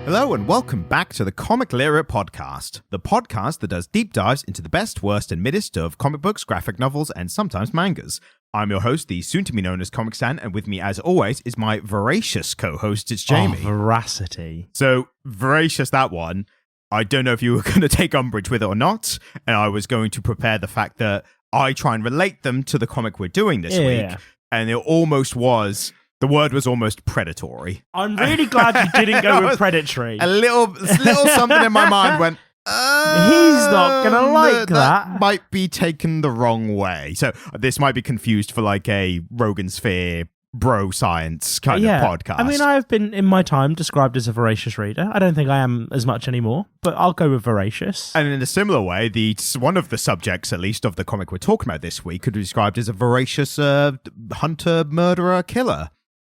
Hello and welcome back to the Comic Literate Podcast, the podcast that does deep dives into the best, worst, and middest of comic books, graphic novels, and sometimes mangas. I'm your host, the soon-to-be-known as Comic Stan, and with me, as always, is my voracious co-host, it's Jamie. Oh, veracity. So, voracious, that one. I don't know if you were going to take umbrage with it or not, and I was going to prepare the fact that I try and relate them to the comic we're doing this week, and it almost was... The word was almost predatory. I'm really glad you didn't go with predatory. A little something in my mind went, he's not going to like that. Might be taken the wrong way. So this might be confused for like a Rogan Sphere bro science kind of podcast. I mean, I have been in my time described as a voracious reader. I don't think I am as much anymore, but I'll go with voracious. And in a similar way, one of the subjects, at least, of the comic we're talking about this week could be described as a voracious hunter, murderer, killer.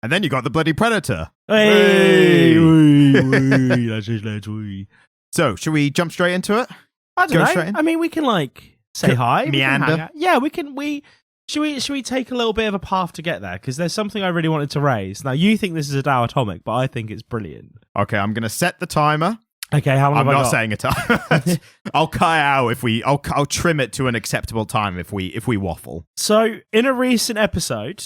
And then you got the bloody predator. Hey! So, should we jump straight into it? I don't know. I mean, we can like say hi. Meander. Yeah, we can. Should we take a little bit of a path to get there? Because there's something I really wanted to raise. Now, you think this is a Dow atomic, but I think it's brilliant. Okay, I'm going to set the timer. Okay, how long I'm have I not got? saying a time. I'll cut out if we. I'll trim it to an acceptable time if we waffle. So, in a recent episode,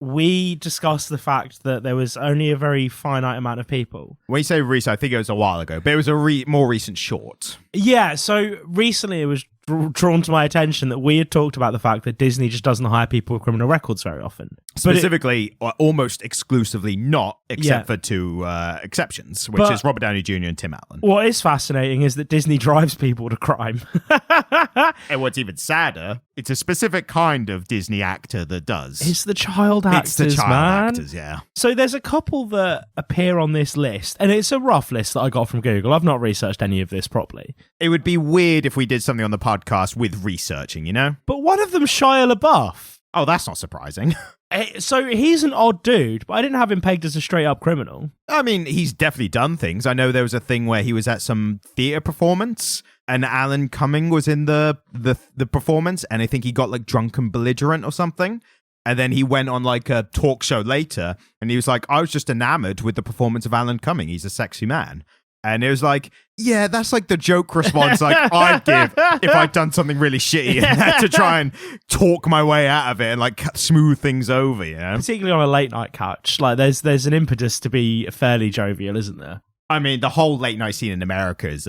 we discussed the fact that there was only a very finite amount of people. When you say recent, I think it was a while ago, but it was a more recent short. Yeah, so recently it was drawn to my attention that we had talked about the fact that Disney just doesn't hire people with criminal records very often. Specifically, almost exclusively not, except for two exceptions, which is Robert Downey Jr. and Tim Allen. What is fascinating is that Disney drives people to crime. And what's even sadder, it's a specific kind of Disney actor that does. It's the child actors, It's the child man. actors, yeah. So there's a couple that appear on this list, and it's a rough list that I got from Google. I've not researched any of this properly. It would be weird if we did something on the podcast with researching, you know? But one of them's Shia LaBeouf. Oh, that's not surprising. So he's an odd dude, but I didn't have him pegged as a straight-up criminal. I mean, he's definitely done things. I know there was a thing where he was at some theater performance, and Alan Cumming was in the performance, and I think he got like drunk and belligerent or something. And then he went on like a talk show later, and he was like, I was just enamored with the performance of Alan Cumming. He's a sexy man. And it was like, yeah, that's like the joke response like I'd give if I'd done something really shitty and had to try and talk my way out of it and like smooth things over, you know? Particularly on a late night couch. Like there's an impetus to be fairly jovial, isn't there? I mean, the whole late night scene in America is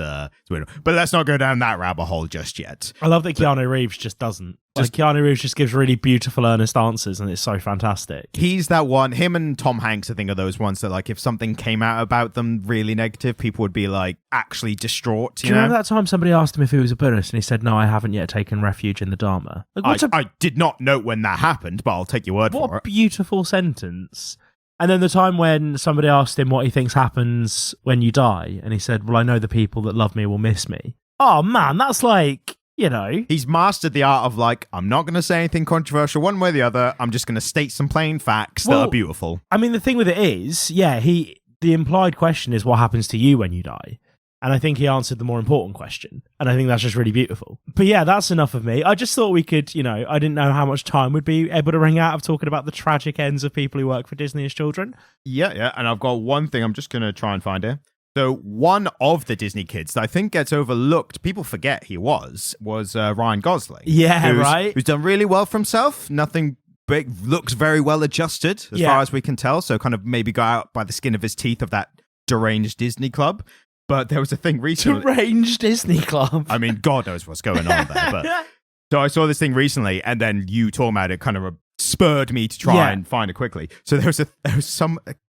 weird. But let's not go down that rabbit hole just yet. I love that Keanu Reeves just doesn't. Keanu Reeves just gives really beautiful, earnest answers, and it's so fantastic. He's that one. Him and Tom Hanks, I think, are those ones that, like, if something came out about them really negative, people would be, like, actually distraught, Do you remember that time somebody asked him if he was a Buddhist, and he said, no, I haven't yet taken refuge in the Dharma? Like, I did not note when that happened, but I'll take your word for it. What a beautiful sentence. And then the time when somebody asked him what he thinks happens when you die, and he said, well, I know the people that love me will miss me. Oh, man, that's like... You know, he's mastered the art of like, I'm not going to say anything controversial one way or the other. I'm just going to state some plain facts that are beautiful. I mean, the thing with it is, the implied question is what happens to you when you die. And I think he answered the more important question. And I think that's just really beautiful. But yeah, that's enough of me. I just thought we could, I didn't know how much time we'd be able to wring out of talking about the tragic ends of people who work for Disney as children. Yeah. And I've got one thing I'm just going to try and find here. So one of the Disney kids that I think gets overlooked, people forget he was Ryan Gosling. Yeah, right. Who's done really well for himself. Nothing big, looks very well adjusted as far as we can tell. So kind of maybe got out by the skin of his teeth of that deranged Disney club. But there was a thing recently. Deranged Disney club. I mean, God knows what's going on there. But so I saw this thing recently, and then you talking about it kind of spurred me to try and find it quickly. So there was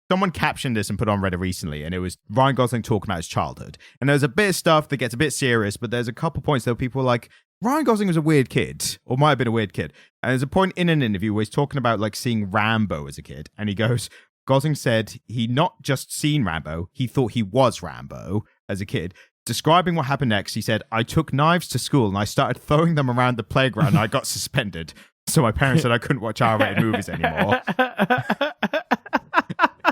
someone captioned this and put on Reddit recently, and it was Ryan Gosling talking about his childhood. And there's a bit of stuff that gets a bit serious, but there's a couple points that people were like, Ryan Gosling was a weird kid, or might have been a weird kid. And there's a point in an interview where he's talking about like seeing Rambo as a kid, and he goes, Gosling said he not just seen Rambo, he thought he was Rambo as a kid. Describing what happened next, he said, I took knives to school and I started throwing them around the playground and I got suspended. So my parents said I couldn't watch R-rated movies anymore.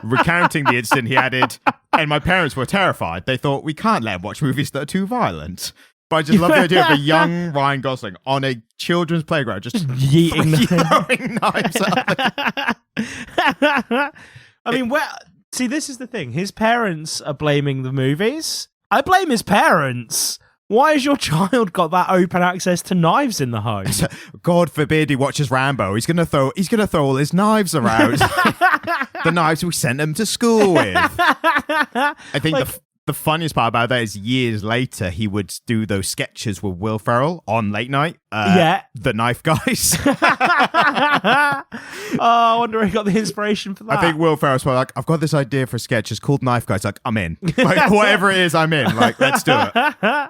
Recounting the incident, he added, and my parents were terrified. They thought, we can't let him watch movies that are too violent. But I just love the idea of a young Ryan Gosling on a children's playground just yeeting throwing knives at I mean, See, this is the thing. His parents are blaming the movies. I blame his parents. Why has your child got that open access to knives in the home? God forbid he watches Rambo. He's gonna throw all his knives around. The knives we sent him to school with. I think the funniest part about that is years later he would do those sketches with Will Ferrell on late night. The Knife Guys. I wonder where he got the inspiration for that. I think Will Ferrell's like, I've got this idea for a sketch. It's called Knife Guys. Like, I'm in. Like, whatever it is, I'm in. Like, let's do it.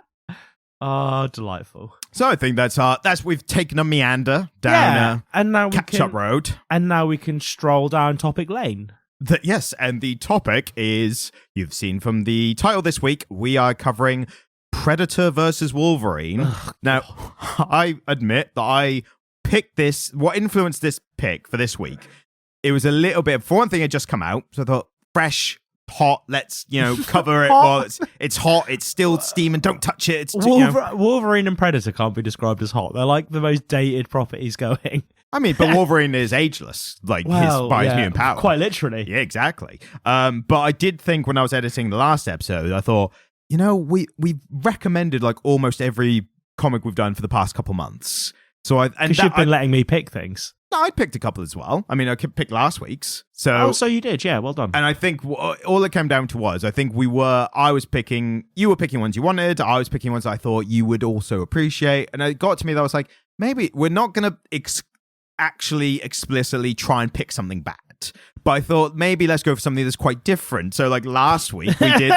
Oh, delightful. So I think we've taken a meander down and now Catch-Up Road. And now we can stroll down Topic Lane. Yes, and the topic is, you've seen from the title this week, we are covering Predator versus Wolverine. Now, I admit that I picked this, what influenced this pick for this week, it was a little bit, for one thing, it just come out, so I thought, fresh, hot, let's cover it while it's hot, it's still steaming, don't touch it. It's Wolverine and Predator can't be described as hot. They're like the most dated properties going. I mean, but Wolverine is ageless, like his mutant power. Quite literally. Yeah, exactly. But I did think when I was editing the last episode, I thought, we recommended like almost every comic we've done for the past couple months. So because you've been letting me pick things. No, I picked a couple as well. I mean, I could pick last week's. So you did, yeah. Well done. And I think all it came down to was, I think you were picking ones you wanted. I was picking ones I thought you would also appreciate. And it got to me that I was like, maybe we're not going to actually explicitly try and pick something bad. But I thought maybe let's go for something that's quite different. So like last week we did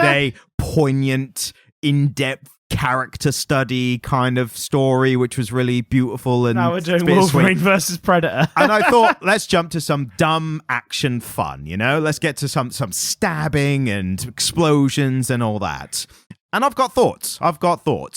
a poignant, in-depth character study kind of story, which was really beautiful. And now we're doing Wolverine versus Predator. And I thought, let's jump to some dumb action fun, Let's get to some stabbing and explosions and all that. And I've got thoughts,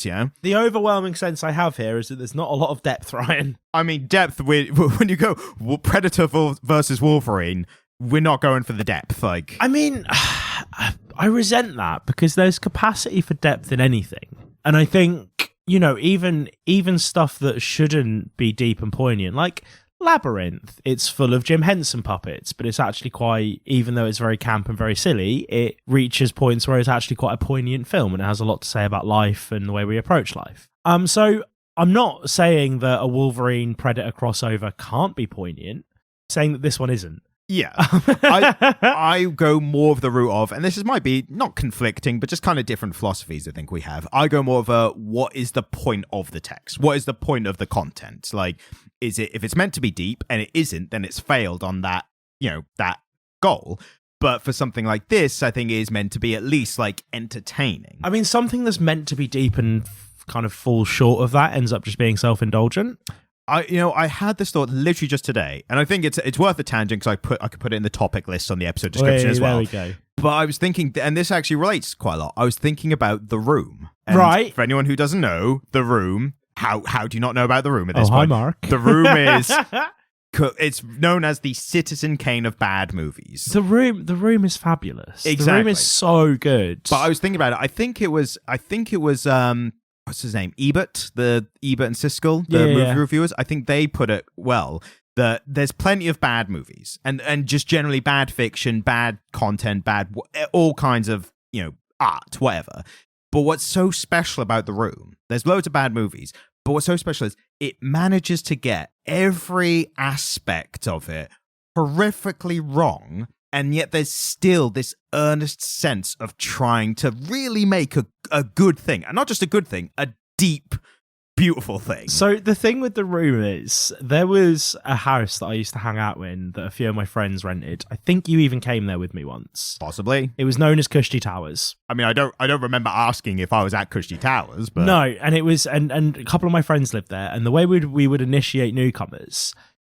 yeah. The overwhelming sense I have here is that there's not a lot of depth, Ryan. I mean, depth, when you go Predator versus Wolverine, we're not going for the depth. Like, I mean, I resent that because there's capacity for depth in anything. And I think, even stuff that shouldn't be deep and poignant, like Labyrinth, it's full of Jim Henson puppets, but it's actually quite, even though it's very camp and very silly, it reaches points where it's actually quite a poignant film and it has a lot to say about life and the way we approach life. So I'm not saying that a Wolverine Predator crossover can't be poignant, I'm saying that this one isn't. Yeah. I go more of the route of, and might be not conflicting, but just kind of different philosophies I think we have. I go more of what is the point of the text? What is the point of the content? Like, if it's meant to be deep and it isn't, then it's failed on that, that goal. But for something like this, I think it is meant to be at least like entertaining. I mean, something that's meant to be deep and kind of falls short of that ends up just being self-indulgent. I had this thought literally just today, and I think it's worth a tangent because I could put it in the topic list on the episode description as well. There we go. But I was thinking, and this actually relates quite a lot. I was thinking about The Room. And right. For anyone who doesn't know, The Room. How do you not know about The Room at this point? Hi, Mark. The Room is. It's known as the Citizen Kane of bad movies. The Room is fabulous. Exactly. The Room is so good. But I was thinking about it. I think it was. What's his name? Ebert and Siskel, the movie reviewers. I think they put it well that there's plenty of bad movies and just generally bad fiction, bad content, all kinds of art, whatever. But what's so special about The Room? There's loads of bad movies, but what's so special is it manages to get every aspect of it horrifically wrong. And yet there's still this earnest sense of trying to really make a good thing. And not just a good thing, a deep, beautiful thing. So the thing with The Room is there was a house that I used to hang out in that a few of my friends rented. I think you even came there with me once. Possibly. It was known as Cushty Towers. I mean, I don't remember asking if I was at Cushty Towers, but no, and it was and a couple of my friends lived there, and the way we would initiate newcomers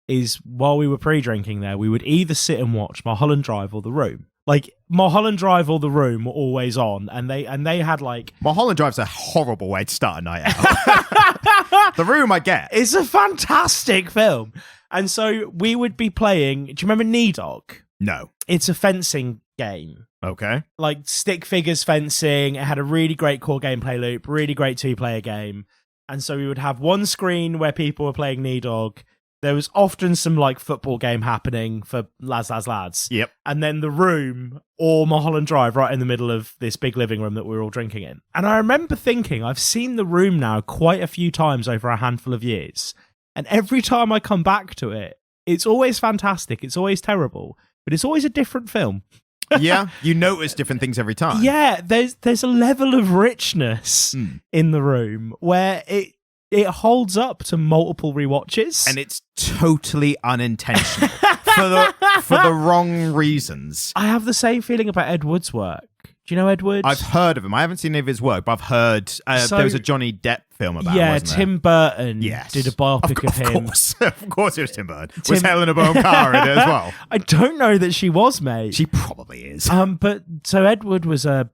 is while we were pre-drinking there, we would either sit and watch Mulholland Drive or The Room. Like, Mulholland Drive or The Room were always on, and they had like... Mulholland Drive's a horrible way to start a night out. The Room, I get. It's a fantastic film. And so we would be playing... Do you remember Knee Dog? No. It's a fencing game. Okay. Like, stick figures fencing. It had a really great core gameplay loop, really great two-player game. And so we would have one screen where people were playing Knee Dog, There was often some like football game happening for lads. Yep. And then the room or Mulholland Drive right in the middle of this big living room that we were all drinking in. And I remember thinking, I've seen the room now quite a few times over a handful of years. And every time I come back to it, it's always fantastic. It's always terrible, but it's always a different film. Yeah, you notice different things every time. Yeah, there's a level of richness in the room where it holds up to multiple rewatches. And it's totally unintentional for the wrong reasons. I have the same feeling about Ed Wood's work. Do you know Ed Wood? I've heard of him. I haven't seen any of his work, but I've heard there was a Johnny Depp film about him, wasn't there? Tim Burton did a biopic of him. Of course it was Tim Burton. Was Helena Bonham Carter in it as well? I don't know that she was, mate. She probably is. But so Ed Wood was a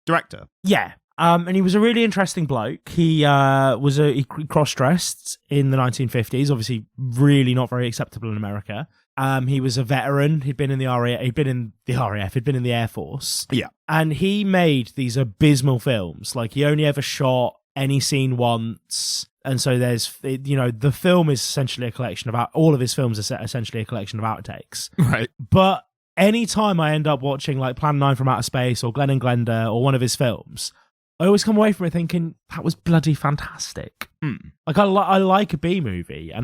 director. Yeah. And he was a really interesting bloke. He he cross-dressed in the 1950s, obviously really not very acceptable in America. He was a veteran. He'd been in the RAF. He'd been in the Air Force. Yeah. And he made these abysmal films. Like, he only ever shot any scene once. And so the film is essentially a collection of all of his films are essentially a collection of outtakes. Right. But anytime I end up watching like Plan 9 from Outer Space or Glenn and Glenda or one of his films, I always come away from it thinking that was bloody fantastic. Like, I like a B movie, and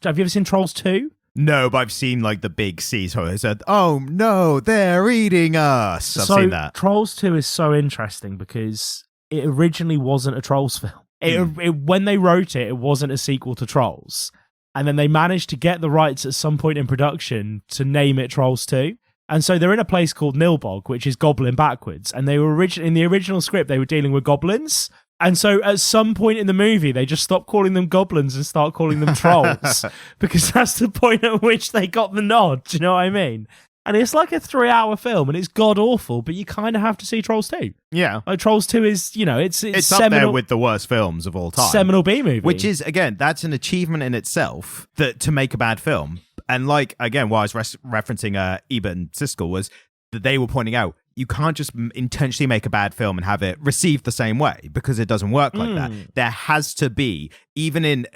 have you ever seen Trolls 2? No, but I've seen like the big C. So I said, "Oh no, they're eating us." I've seen that. Trolls 2 is so interesting because it originally wasn't a Trolls film. When they wrote it, it wasn't a sequel to Trolls, and then they managed to get the rights at some point in production to name it Trolls 2. And so they're in a place called Nilbog, which is goblin backwards. And they were in the original script, they were dealing with goblins. And so at some point in the movie, they just stop calling them goblins and start calling them trolls because that's the point at which they got the nod. Do you know what I mean? And it's like a 3-hour film and it's god awful, but you kind of have to see Trolls 2. Yeah. Like, Trolls 2 is, it's up there with the worst films of all time. Seminal B movie. Which is, again, that's an achievement in itself to make a bad film. And like, again, what I was referencing Ebert and Siskel was that they were pointing out, you can't just intentionally make a bad film and have it received the same way because it doesn't work like that. There has to be, even in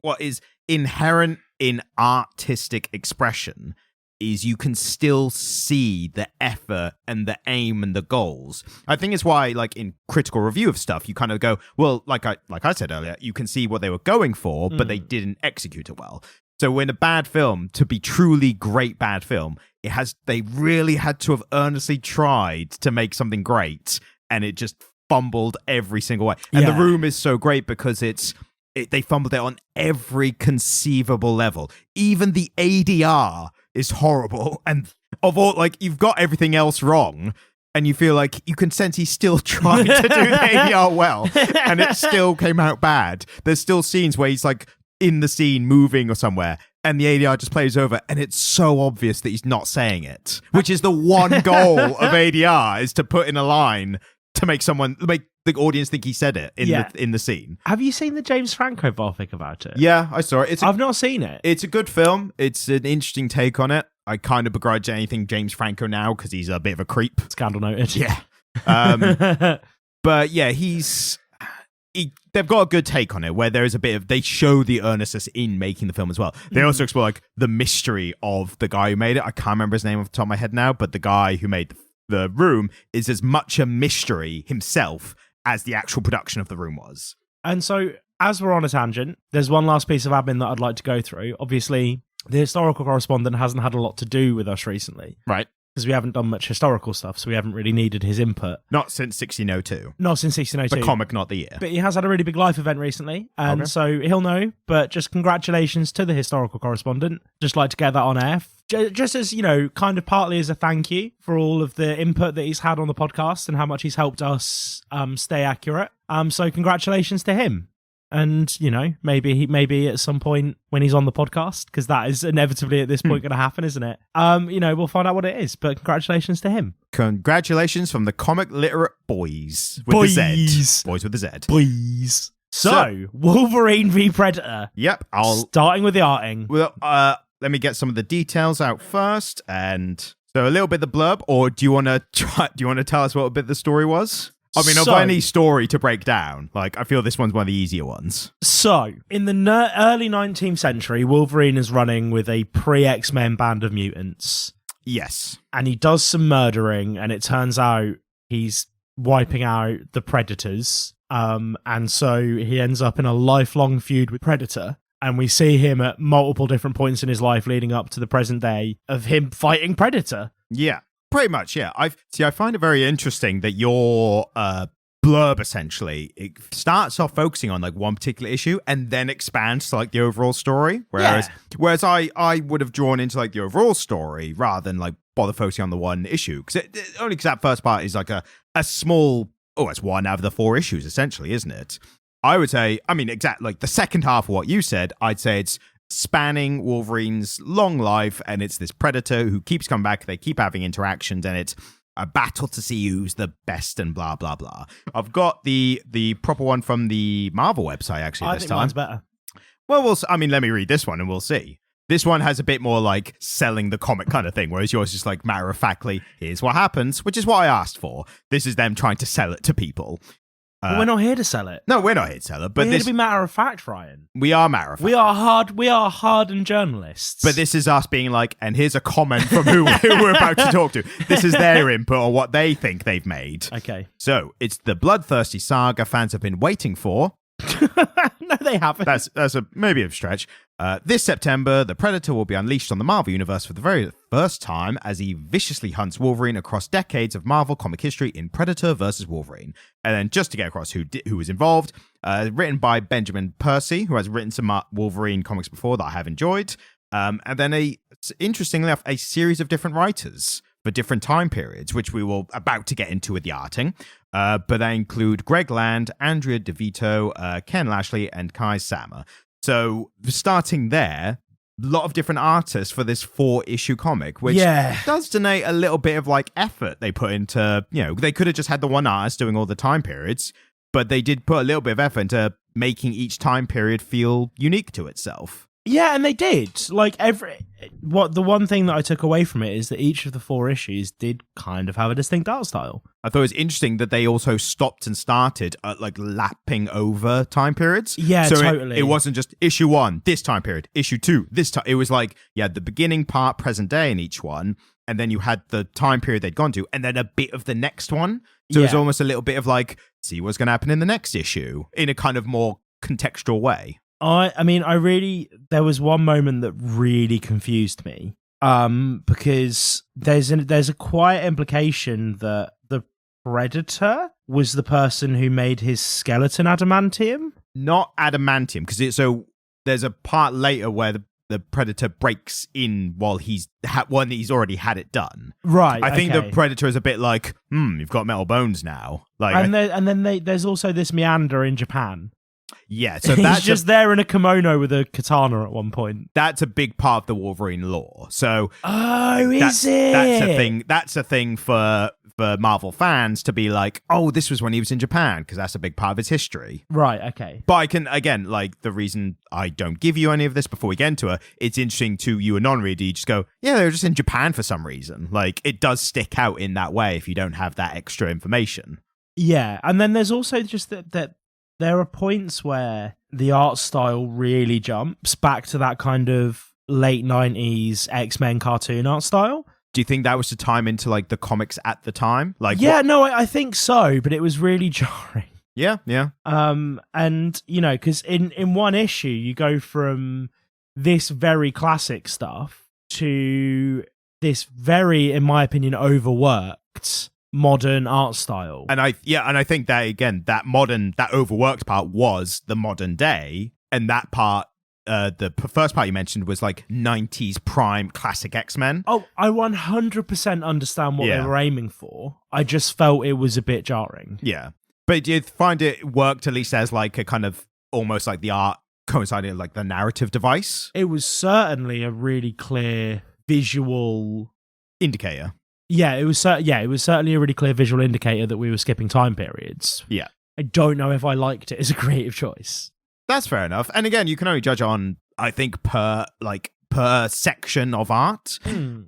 what is inherent in artistic expression, is you can still see the effort and the aim and the goals. I think it's why, like, in critical review of stuff, you kind of go, well, like I said earlier, you can see what they were going for, but they didn't execute it well. So when a bad film, to be truly great bad film, they really had to have earnestly tried to make something great, and it just fumbled every single way. And The Room is so great because they fumbled it on every conceivable level. Even the ADR is horrible, and of all, like, you've got everything else wrong, and you feel like you can sense he's still trying to do the ADR well, and it still came out bad. There's still scenes where he's like in the scene moving or somewhere, and the ADR just plays over, and it's so obvious that he's not saying it, which is the one goal of ADR, is to put in a line to make the audience think he said it in the scene. Have you seen the James Franco biopic about it? Yeah, I saw it. I've not seen it. It's a good film. It's an interesting take on it. I kind of begrudge anything James Franco now because he's a bit of a creep. Scandal noted. Yeah. But yeah, they've got a good take on it where there is they show the earnestness in making the film as well. They also explore like the mystery of the guy who made it. I can't remember his name off the top of my head now, but the guy who made The Room is as much a mystery himself as the actual production of The Room was. And so, as we're on a tangent, there's one last piece of admin that I'd like to go through. Obviously, the historical correspondent hasn't had a lot to do with us recently. Right. Because we haven't done much historical stuff, so we haven't really needed his input. Not since 1602. Not since 1602. The comic, not the year. But he has had a really big life event recently, and so he'll know. But just congratulations to the historical correspondent. Just like to get that on air. Just as, kind of partly as a thank you for all of the input that he's had on the podcast and how much he's helped us stay accurate. So congratulations to him. And, maybe at some point when he's on the podcast, because that is inevitably at this point going to happen, isn't it? We'll find out what it is, but congratulations to him. Congratulations from the comic literate boys with the Z. Boys with the Z. Boys. So, Wolverine v Predator. Yep. Starting with the arting. Well, let me get some of the details out first. And so a little bit of the blurb, or do you want to tell us what a bit the story was? I mean, of any story to break down, like, I feel this one's one of the easier ones. So, in the early 19th century, Wolverine is running with a pre-X-Men band of mutants. Yes. And he does some murdering, and it turns out he's wiping out the Predators. And so he ends up in a lifelong feud with Predator. And we see him at multiple different points in his life leading up to the present day of him fighting Predator. Yeah. Pretty much, yeah. I find it very interesting that your blurb, essentially, it starts off focusing on like one particular issue and then expands to like the overall story. Whereas I would have drawn into like the overall story rather than like bother focusing on the one issue. Only because that first part is like a small, it's one out of the 4 issues, essentially, isn't it? I would say, I mean, exactly like the second half of what you said, I'd say it's spanning Wolverine's long life, and it's this Predator who keeps coming back. They keep having interactions, and it's a battle to see who's the best and blah blah blah. I've got the proper one from the Marvel website actually. I this think time mine's better. Well, let me read this one and we'll see. This one has a bit more like selling the comic kind of thing, whereas yours is just like matter of factly, here's what happens, which is what I asked for. This is them trying to sell it to people. But we're not here to sell it. No, we're not here to sell it. But we're here to be matter of fact, Ryan. We are matter of fact. We are hardened journalists. But this is us being like, and here's a comment from who we're about to talk to. This is their input on what they think they've made. Okay. So it's the bloodthirsty saga fans have been waiting for. No, they haven't. That's maybe a stretch. This September, the Predator will be unleashed on the Marvel Universe for the very first time as he viciously hunts Wolverine across decades of Marvel comic history in Predator vs. Wolverine. And then just to get across who was involved, written by Ben Percy, who has written some Wolverine comics before that I have enjoyed. And then interestingly enough, a series of different writers for different time periods, which we will about to get into with the arting. But they include Greg Land, Andrea Di Vito, Ken Lashley, and Kai Sama. So starting there, a lot of different artists for this 4-issue comic, which does denote a little bit of like effort they put into, they could have just had the one artist doing all the time periods, but they did put a little bit of effort into making each time period feel unique to itself. Yeah, and they did. Like the one thing that I took away from it is that each of the 4 issues did kind of have a distinct art style. I thought it was interesting that they also stopped and started at like lapping over time periods. Yeah, so totally. It wasn't just issue 1, this time period, issue 2, this time. It was like, the beginning part, present day in each one, and then you had the time period they'd gone to, and then a bit of the next one. So it was almost a little bit of like, see what's going to happen in the next issue in a kind of more contextual way. There was one moment that really confused me, because there's a quiet implication that the Predator was the person who made his skeleton adamantium. Not adamantium, because there's a part later where the Predator breaks in while he's already had it done. Right. I think the Predator is a bit like, you've got metal bones now. Like, and then there's also this meander in Japan. Yeah, so that's he's just there in a kimono with a katana at one point. That's a big part of the Wolverine lore. So, is it? That's a thing. That's a thing for Marvel fans to be like, oh, this was when he was in Japan, because that's a big part of his history. Right. Okay. But I can again, like, the reason I don't give you any of this before we get into it, it's interesting to you, a non-reader. You just go, yeah, they were just in Japan for some reason. Like, it does stick out in that way if you don't have that extra information. Yeah, and then there's also just that there are points where the art style really jumps back to that kind of late 90s X-Men cartoon art style. Do you think that was to time into like the comics at the time? Like, I think so, but it was really jarring. Yeah. And because in one issue you go from this very classic stuff to this very, in my opinion, overworked modern art style. And I think that again, that overworked part was the modern day, and that part, the first part you mentioned was like 90s prime classic X-Men. Oh, I 100% understand what they were aiming for. I just felt it was a bit jarring. Yeah, but do you find it worked at least as like a kind of almost like the art coinciding with like the narrative device? It was certainly a really clear visual indicator. Yeah, it was certainly a really clear visual indicator that we were skipping time periods. Yeah. I don't know if I liked it as a creative choice. That's fair enough. And again, you can only judge on, I think, per per section of art.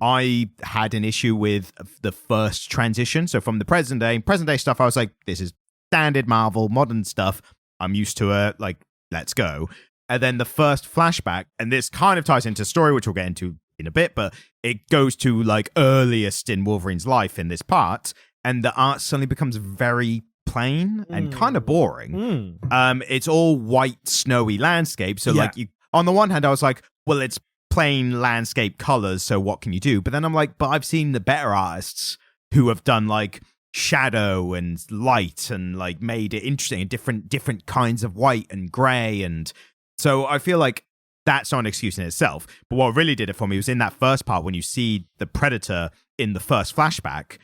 I had an issue with the first transition. So from the present day stuff, I was like, this is standard Marvel, modern stuff. I'm used to it. Like, let's go. And then the first flashback, and this kind of ties into story, which we'll get into in a bit, but it goes to like earliest in Wolverine's life in this part, and the art suddenly becomes very plain and kind of boring. It's all white, snowy landscape. So like, you, on the one hand, I was like, well, it's plain landscape colors, so what can you do? But then I'm like, but I've seen the better artists who have done like shadow and light and like made it interesting and different kinds of white and gray. And so I feel like that's not an excuse in itself. But what really did it for me was in that first part, when you see the Predator in the first flashback,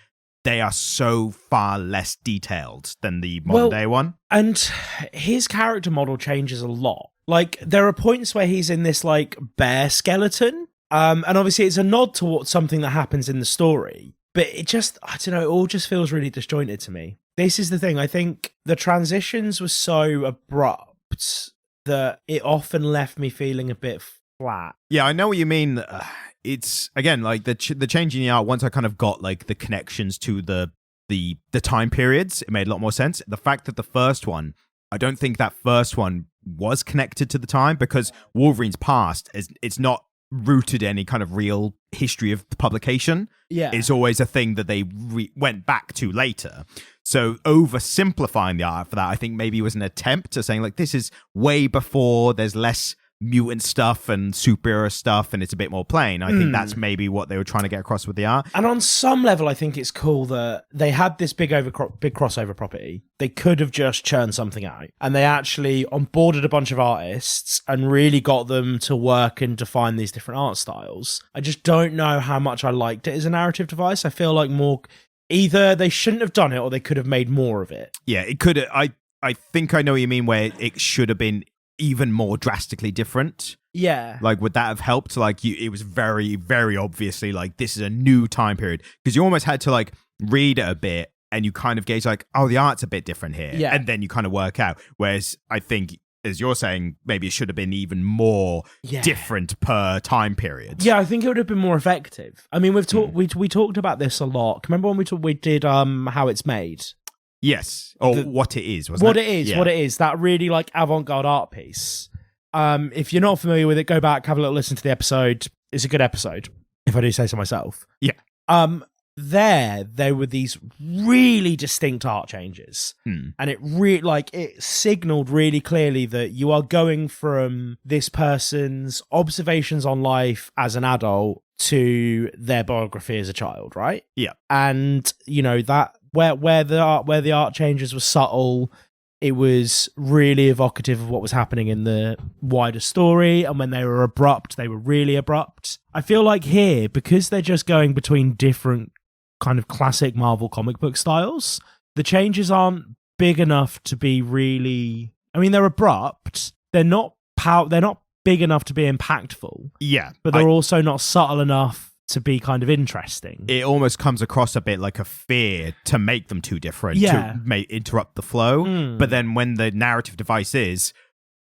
they are so far less detailed than the modern day one. And his character model changes a lot. Like, there are points where he's in this like bear skeleton. And obviously it's a nod towards something that happens in the story. But it just, I don't know, it all just feels really disjointed to me. This is the thing. I think the transitions were so abrupt that it often left me feeling a bit flat. Yeah, I know what you mean. It's, again, like the change in the art, once I kind of got like the connections to the time periods, it made a lot more sense. The fact that the first one, I don't think that first one was connected to the time, because Wolverine's past, it's not rooted in any kind of real history of the publication. Yeah. It's always a thing that they went back to later. So oversimplifying the art for that, I think maybe was an attempt to saying like, this is way before, there's less mutant stuff and superhero stuff, and it's a bit more plain. I think that's maybe what they were trying to get across with the art. And on some level, I think it's cool that they had this big crossover property. They could have just churned something out, and they actually onboarded a bunch of artists and really got them to work and define these different art styles. I just don't know how much I liked it as a narrative device. I feel like more, either they shouldn't have done it or they could have made more of it. Yeah, it could. I think I know what you mean, where it should have been even more drastically different. Yeah. Like, would that have helped? Like, it was very, very obviously like, this is a new time period, because you almost had to like read it a bit and you kind of gauge like, oh, the art's a bit different here. Yeah. And then you kind of work out. Whereas I think, as you're saying, maybe it should have been even more different per time period. Yeah, I think it would have been more effective. I mean, we've talked we talked about this a lot. Remember when we did How It's Made? Yes. Or What It Is, wasn't what it? it is, what it is. That really like avant-garde art piece. If you're not familiar with it, go back, have a little listen to the episode. It's a good episode, if I do say so myself. Yeah. There were these really distinct art changes, and it signaled really clearly that you are going from this person's observations on life as an adult to their biography as a child, right? Yeah. And you know that where the art changes were subtle, it was really evocative of what was happening in the wider story, and when they were abrupt, they were really abrupt. I feel like here, because they're just going between different kind of classic Marvel comic book styles, the changes aren't big enough to be really, I mean, they're abrupt, they're not big enough to be impactful. Yeah. But they're also not subtle enough to be kind of interesting. It almost comes across a bit like a fear to make them too different, to interrupt the flow. But then when the narrative device is,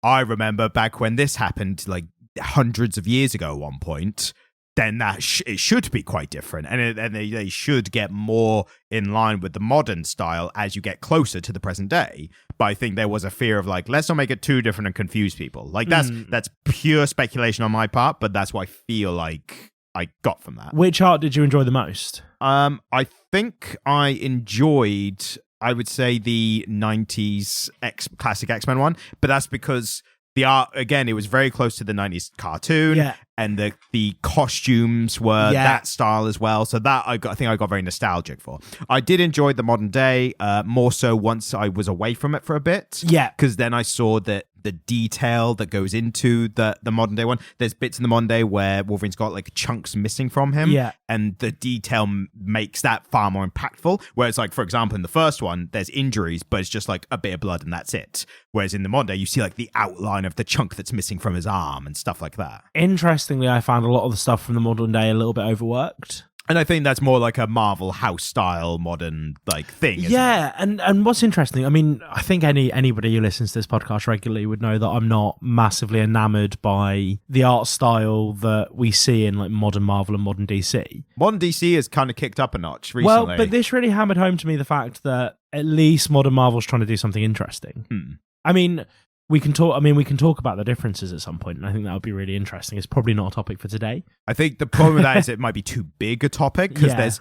I remember back when this happened like hundreds of years ago at one point, then it should be quite different. And they should get more in line with the modern style as you get closer to the present day. But I think there was a fear of like, let's not make it too different and confuse people. Like that's pure speculation on my part, but that's what I feel like I got from that. Which art did you enjoy the most? I think I enjoyed, I would say, the 90s classic X-Men one, but that's because the art, again, it was very close to the 90s cartoon, and the costumes were that style as well. So that I think I got very nostalgic for. I did enjoy the modern day, more so once I was away from it for a bit. Yeah. Because then I saw that the detail that goes into the modern day one. There's bits in the modern day where Wolverine's got like chunks missing from him, and the detail makes that far more impactful. Whereas, like, for example, in the first one, there's injuries, but it's just like a bit of blood and that's it. Whereas in the modern day, you see like the outline of the chunk that's missing from his arm and stuff like that. Interestingly, I found a lot of the stuff from the modern day a little bit overworked. And I think that's more like a Marvel house style modern like thing. Isn't it? And what's interesting, I mean, I think anybody who listens to this podcast regularly would know that I'm not massively enamored by the art style that we see in like modern Marvel and modern DC. Modern DC has kind of kicked up a notch recently. Well, but this really hammered home to me the fact that at least modern Marvel's trying to do something interesting. I mean, we can talk about the differences at some point, and I think that would be really interesting. It's probably not a topic for today. I think the problem with that is it might be too big a topic because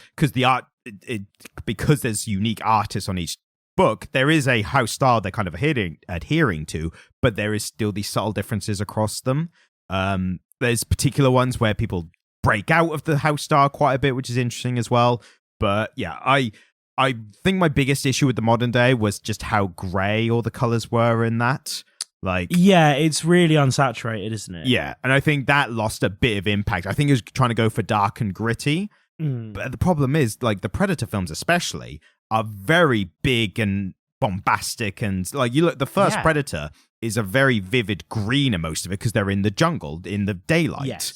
because there's unique artists on each book. There is a house style they're kind of adhering to, but there is still these subtle differences across them. There's particular ones where people break out of the house style quite a bit, which is interesting as well. But yeah, I think my biggest issue with the modern day was just how grey all the colors were in that. Like, yeah, it's really unsaturated, isn't it? Yeah, and I think that lost a bit of impact. I think it was trying to go for dark and gritty. But the problem is, like, the Predator films especially are very big and bombastic, and like, you look, the first Predator is a very vivid green in most of it because they're in the jungle in the daylight. Yes.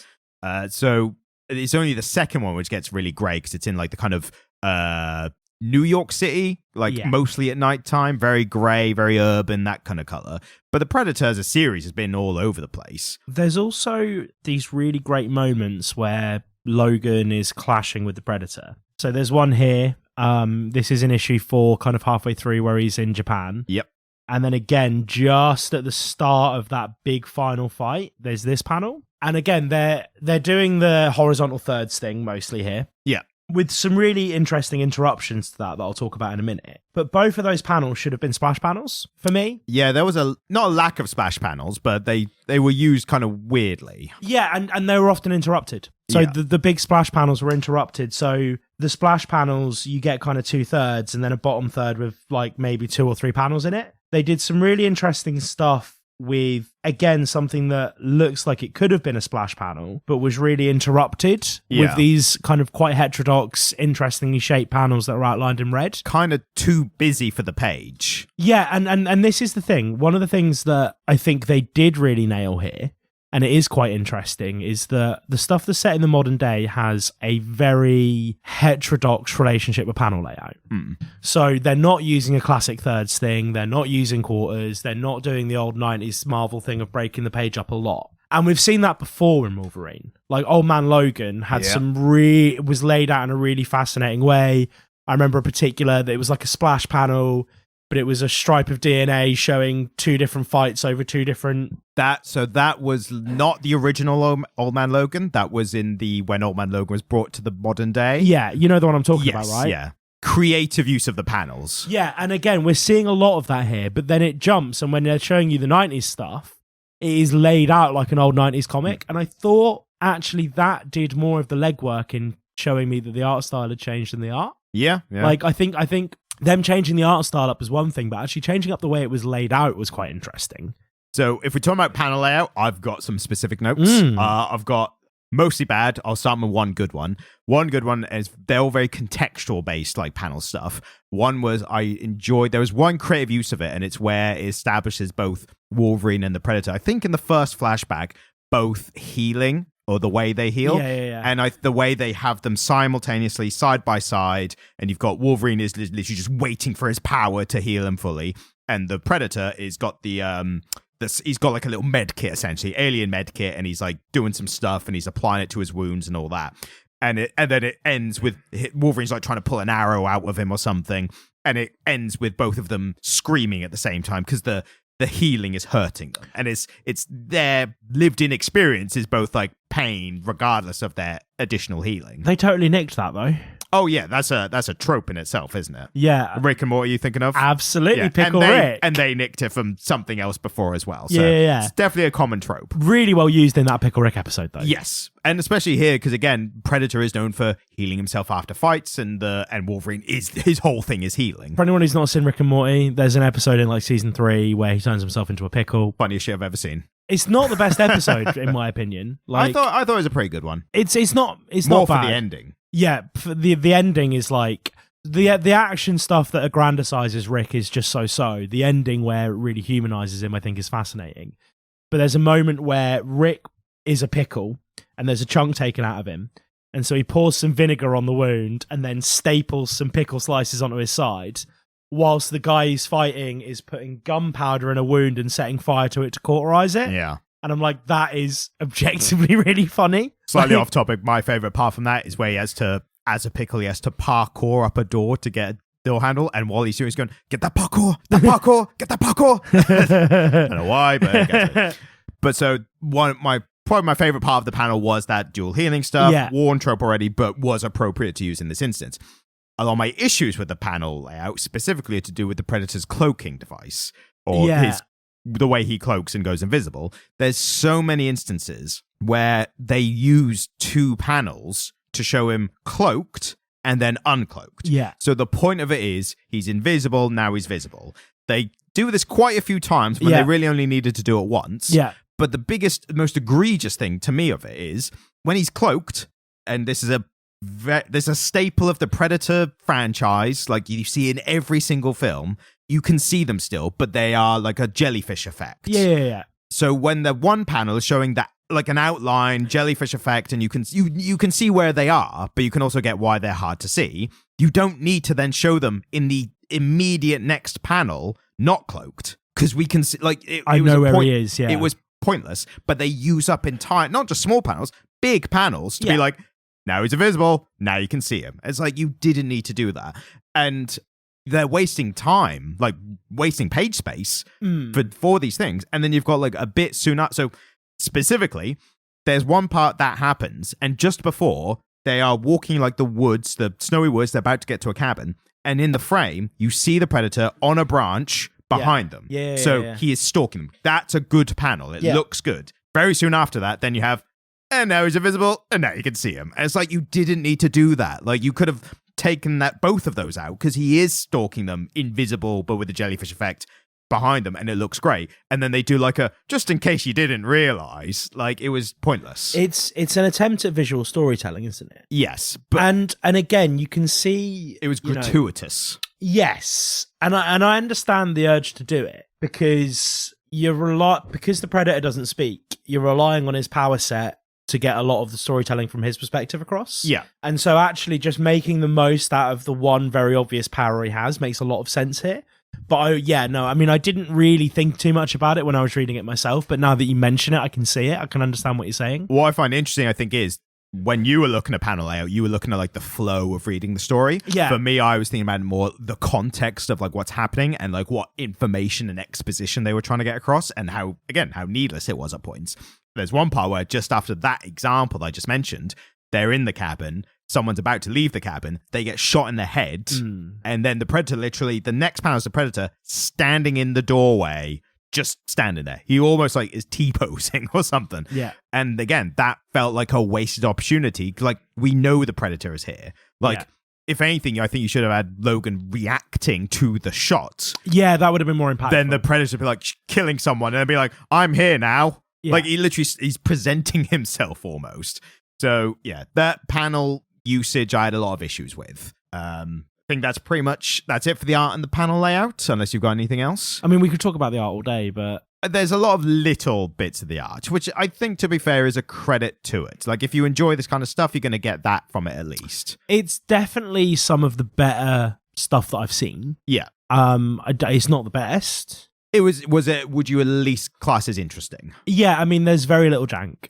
So it's only the second one which gets really grey because it's in like the kind of New York City, like mostly at nighttime, very grey, very urban, that kind of color. But the Predator as a series has been all over the place. There's also these really great moments where Logan is clashing with the Predator. So there's one here. This is in issue 4, kind of halfway through, where he's in Japan. Yep. And then again, just at the start of that big final fight, there's this panel. And again, they're doing the horizontal thirds thing mostly here. Yeah. With some really interesting interruptions to that I'll talk about in a minute. But both of those panels should have been splash panels for me. Yeah, there was not a lack of splash panels, but they were used kind of weirdly. Yeah, and they were often interrupted. So the big splash panels were interrupted. So the splash panels, you get kind of 2/3 and then a bottom third with like maybe 2 or 3 panels in it. They did some really interesting stuff with, again, something that looks like it could have been a splash panel, but was really interrupted with these kind of quite heterodox, interestingly shaped panels that are outlined in red. Kind of too busy for the page. Yeah, and this is the thing. One of the things that I think they did really nail here, and it is quite interesting, is that the stuff that's set in the modern day has a very heterodox relationship with panel layout. So they're not using a classic thirds thing, they're not using quarters, they're not doing the old 90s Marvel thing of breaking the page up a lot. And we've seen that before in Wolverine. Like, Old Man Logan had it was laid out in a really fascinating way. I remember in particular that it was like a splash panel, but it was a stripe of DNA showing 2 different fights over 2 different... So that was not the original Old Man Logan. That was when Old Man Logan was brought to the modern day. Yeah, you know the one I'm talking about, right? Yeah. Creative use of the panels. Yeah, and again, we're seeing a lot of that here, but then it jumps, and when they're showing you the 90s stuff, it is laid out like an old 90s comic, and I thought, actually, that did more of the legwork in showing me that the art style had changed than the art. Yeah. Like, I think them changing the art style up is one thing, but actually changing up the way it was laid out was quite interesting. So if we're talking about panel layout, I've got some specific notes. I've got mostly bad. I'll start with one good one. One good one is they're all very contextual based, like panel stuff. One was there was one creative use of it, and it's where it establishes both Wolverine and the Predator. I think in the first flashback, both healing, or the way they heal. Yeah. And the way they have them simultaneously, side by side, and you've got Wolverine is literally just waiting for his power to heal him fully, and the Predator is got he's got like a little med kit, essentially, alien med kit, and he's like doing some stuff, and he's applying it to his wounds and all that. And then it ends with Wolverine's like trying to pull an arrow out of him or something, and it ends with both of them screaming at the same time because the healing is hurting them, and it's their lived-in experience is both like pain, regardless of their additional healing. They totally nicked that though. Oh yeah, that's a trope in itself, isn't it? Yeah, Rick and Morty, you thinking of? Absolutely, Pickle Rick, and they nicked it from something else before as well. So yeah, it's definitely a common trope. Really well used in that Pickle Rick episode, though. Yes, and especially here because again, Predator is known for healing himself after fights, and Wolverine his whole thing is healing. For anyone who's not seen Rick and Morty, there's an episode in like season 3 where he turns himself into a pickle. Funniest shit I've ever seen. It's not the best episode, in my opinion. Like, I thought it was a pretty good one. It's not more not bad. For the ending. Yeah, the ending is like the action stuff that aggrandizes Rick is just so. The ending where it really humanizes him, I think, is fascinating. But there's a moment where Rick is a pickle and there's a chunk taken out of him, And so he pours some vinegar on the wound and then staples some pickle slices onto his side, whilst the guy he's fighting is putting gunpowder in a wound and setting fire to it to cauterize it. Yeah. And I'm like, that is objectively really funny. Slightly off topic, my favorite part from that is where he has to, as a pickle, he has to parkour up a door to get a door handle. And while he's doing it, he's going, get that parkour, get that parkour. I don't know why, but I guess it. But so probably my favorite part of the panel was that dual healing stuff. Yeah. Worn trope already, but was appropriate to use in this instance. A lot of my issues with the panel layout specifically are to do with the Predator's cloaking device, or the way he cloaks and goes invisible. There's so many instances where they use two panels to show him cloaked and then uncloaked. Yeah. So the point of it is he's invisible, now he's visible. They do this quite a few times when they really only needed to do it once. Yeah. But the biggest, most egregious thing to me of it is when he's cloaked, and this is a staple of the Predator franchise, like you see in every single film, you can see them still, but they are like a jellyfish effect. Yeah. So when the one panel is showing that like an outline jellyfish effect, and you can see where they are, but you can also get why they're hard to see. You don't need to then show them in the immediate next panel not cloaked, because we can see like I know where he is. Yeah, it was pointless, but they use up entire, not just small panels, big panels to be like, now he's invisible, now you can see him. It's like, you didn't need to do that. And they're wasting time, like wasting page space for these things. And then you've got like a bit soon up. So specifically, there's one part that happens, and just before they are walking like the woods, the snowy woods, they're about to get to a cabin. And in the frame, you see the Predator on a branch behind them. So he is stalking them. That's a good panel. It looks good. Very soon after that, then you have, and now he's invisible, and now you can see him. And it's like, you didn't need to do that. Like, you could have taken both of those out, because he is stalking them invisible, but with the jellyfish effect behind them, and it looks great. And then they do like a, just in case you didn't realize, like, it was pointless. It's an attempt at visual storytelling, isn't it? Yes, but and again, you can see it was gratuitous. Yes, and I understand the urge to do it, because because the Predator doesn't speak, you're relying on his power set to get a lot of the storytelling from his perspective across. Yeah. And so actually just making the most out of the one very obvious power he has makes a lot of sense here. But I didn't really think too much about it when I was reading it myself, but now that you mention it, I can see it. I can understand what you're saying. What I find interesting, I think, is when you were looking at panel layout, you were looking at like the flow of reading the story. Yeah. For me, I was thinking about more the context of like what's happening and like what information and exposition they were trying to get across, and how needless it was at points. There's one part where just after that example I just mentioned, they're in the cabin, someone's about to leave the cabin, they get shot in the head, and then the Predator literally, the next panel is the Predator standing in the doorway, just standing there. He almost like is T-posing or something. Yeah. And again, that felt like a wasted opportunity. Like, we know the Predator is here. Like, if anything, I think you should have had Logan reacting to the shot. Yeah, that would have been more impactful. Then the Predator would be like killing someone, and they'd be like, I'm here now. Yeah. Like, he's presenting himself almost. So yeah, that panel usage I had a lot of issues with. I think that's it for the art and the panel layout, unless you've got anything else. I mean, we could talk about the art all day, but there's a lot of little bits of the art, which I think, to be fair, is a credit to it. Like, if you enjoy this kind of stuff, you're going to get that from it at least. It's definitely some of the better stuff that I've seen. Yeah. It's not the best. Would you at least class as interesting? Yeah, I mean, there's very little jank.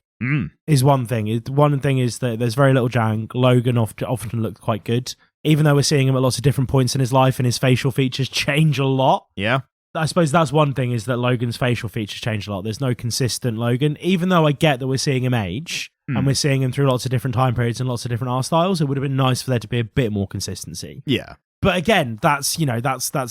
Is one thing. One thing is that there's very little jank. Logan often looked quite good, even though we're seeing him at lots of different points in his life, and his facial features change a lot. Yeah. I suppose that's one thing, is that Logan's facial features change a lot. There's no consistent Logan, even though I get that we're seeing him age, and we're seeing him through lots of different time periods and lots of different art styles. It would have been nice for there to be a bit more consistency. Yeah. But again, that's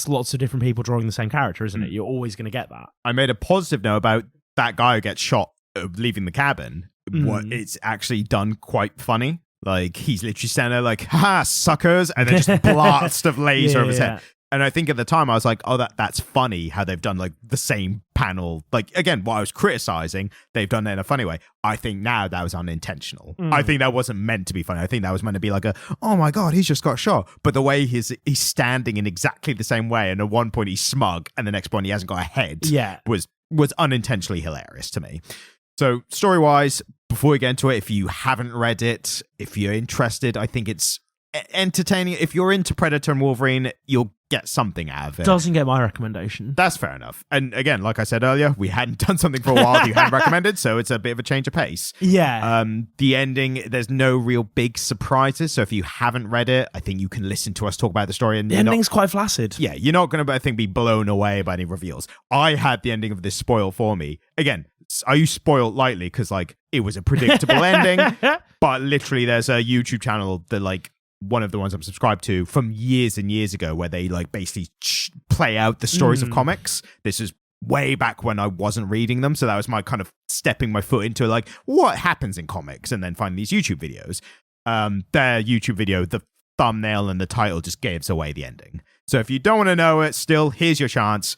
lots of different people drawing the same character, isn't it? You're always going to get that. I made a positive note about that guy who gets shot leaving the cabin. It's actually done quite funny. Like, he's literally standing there like, ha, suckers, and then just blast of laser over his head. And I think at the time I was like, oh, that's funny how they've done like the same panel. Like, again, what I was criticizing, they've done it in a funny way. I think now that was unintentional. I think that wasn't meant to be funny. I think that was meant to be like oh my God, he's just got shot. But the way he's standing in exactly the same way, and at one point he's smug, and the next point he hasn't got a head, was unintentionally hilarious to me. So story-wise, before we get into it, if you haven't read it, if you're interested, I think it's entertaining. If you're into Predator and Wolverine, you'll get something out of it. Doesn't get my recommendation. That's fair enough. And again, like I said earlier, we hadn't done something for a while that you hadn't recommended, so it's a bit of a change of pace. Yeah. The ending, there's no real big surprises, so if you haven't read it, I think you can listen to us talk about the story. And the ending's quite flaccid. Yeah, you're not going to, I think, be blown away by any reveals. I had the ending of this spoiled for me. Again, I use spoiled lightly because, like, it was a predictable ending, but literally there's a YouTube channel that, like, one of the ones I'm subscribed to from years and years ago where they like basically play out the stories of comics. This is way back when I wasn't reading them. So that was my kind of stepping my foot into like what happens in comics and then finding these YouTube videos. Their YouTube video, the thumbnail and the title just gives away the ending. So if you don't want to know it still, here's your chance.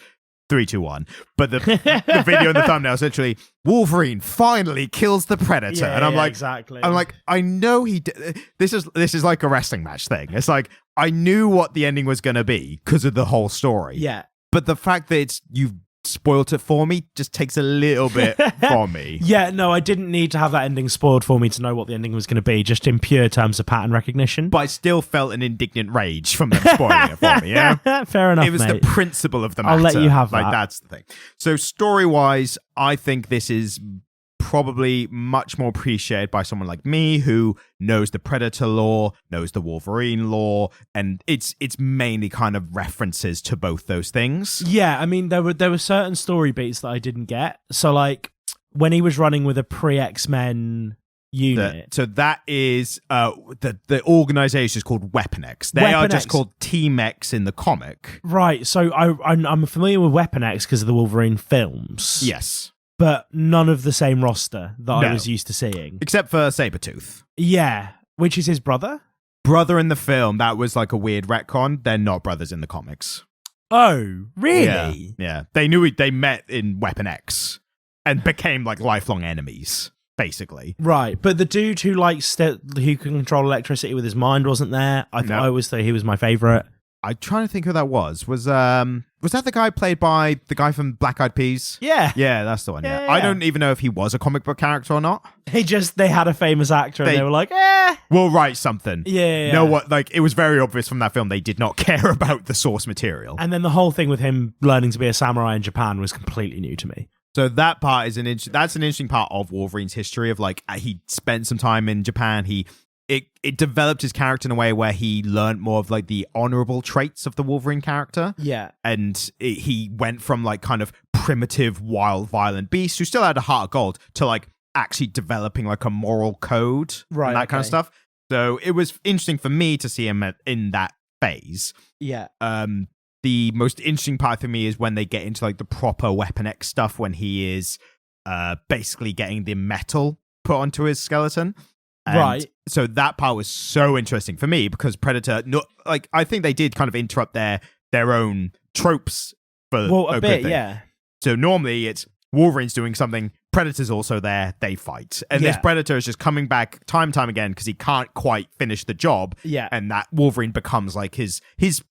3, 2, 1. But the video and the thumbnail is literally Wolverine finally kills the Predator, and I'm like, exactly. I'm like, I know he did. This is like a wrestling match thing. It's like I knew what the ending was going to be because of the whole story. Yeah, but the fact that you've spoiled it for me just takes a little bit from me. Yeah, no, I didn't need to have that ending spoiled for me to know what the ending was going to be, just in pure terms of pattern recognition. But I still felt an indignant rage from them spoiling it for me, yeah? Fair enough, it was mate. the principle of the matter. I'll let you have that. Like, that's the thing. So story-wise, I think this is probably much more appreciated by someone like me who knows the Predator lore, knows the Wolverine lore, and it's mainly kind of references to both those things. Yeah, I mean, there were certain story beats that I didn't get. So, like, when he was running with a pre-X-Men unit. So that is the organization is called Weapon X. They are just called Team X in the comic. Right, so I'm familiar with Weapon X because of the Wolverine films. Yes. But none of the same roster that I was used to seeing. Except for Sabretooth. Yeah, which is his brother? Brother in the film, that was like a weird retcon. They're not brothers in the comics. Oh, really? Yeah. They met in Weapon X and became like lifelong enemies, basically. Right, but the dude who who can control electricity with his mind wasn't there. I always thought he was my favorite. I'm trying to think who that was. Was that the guy played by the guy from Black Eyed Peas? Yeah. Yeah, that's the one. Yeah. Yeah. I don't even know if he was a comic book character or not. They had a famous actor and they were like, we'll write something. Yeah. You know what? Like, it was very obvious from that film they did not care about the source material. And then the whole thing with him learning to be a samurai in Japan was completely new to me. So that part is that's an interesting part of Wolverine's history of like he spent some time in Japan. It developed his character in a way where he learned more of like the honorable traits of the Wolverine character. Yeah. And he went from like kind of primitive, wild, violent beast who still had a heart of gold to like actually developing like a moral code and that kind of stuff. So it was interesting for me to see him in that phase. Yeah. The most interesting part for me is when they get into like the proper Weapon X stuff when he is basically getting the metal put onto his skeleton. And so that part was so interesting for me because Predator, I think they did kind of interrupt their own tropes for a bit, yeah. So normally it's Wolverine's doing something, Predator's also there, they fight. And this Predator is just coming back time and time again because he can't quite finish the job. Yeah. And that Wolverine becomes like his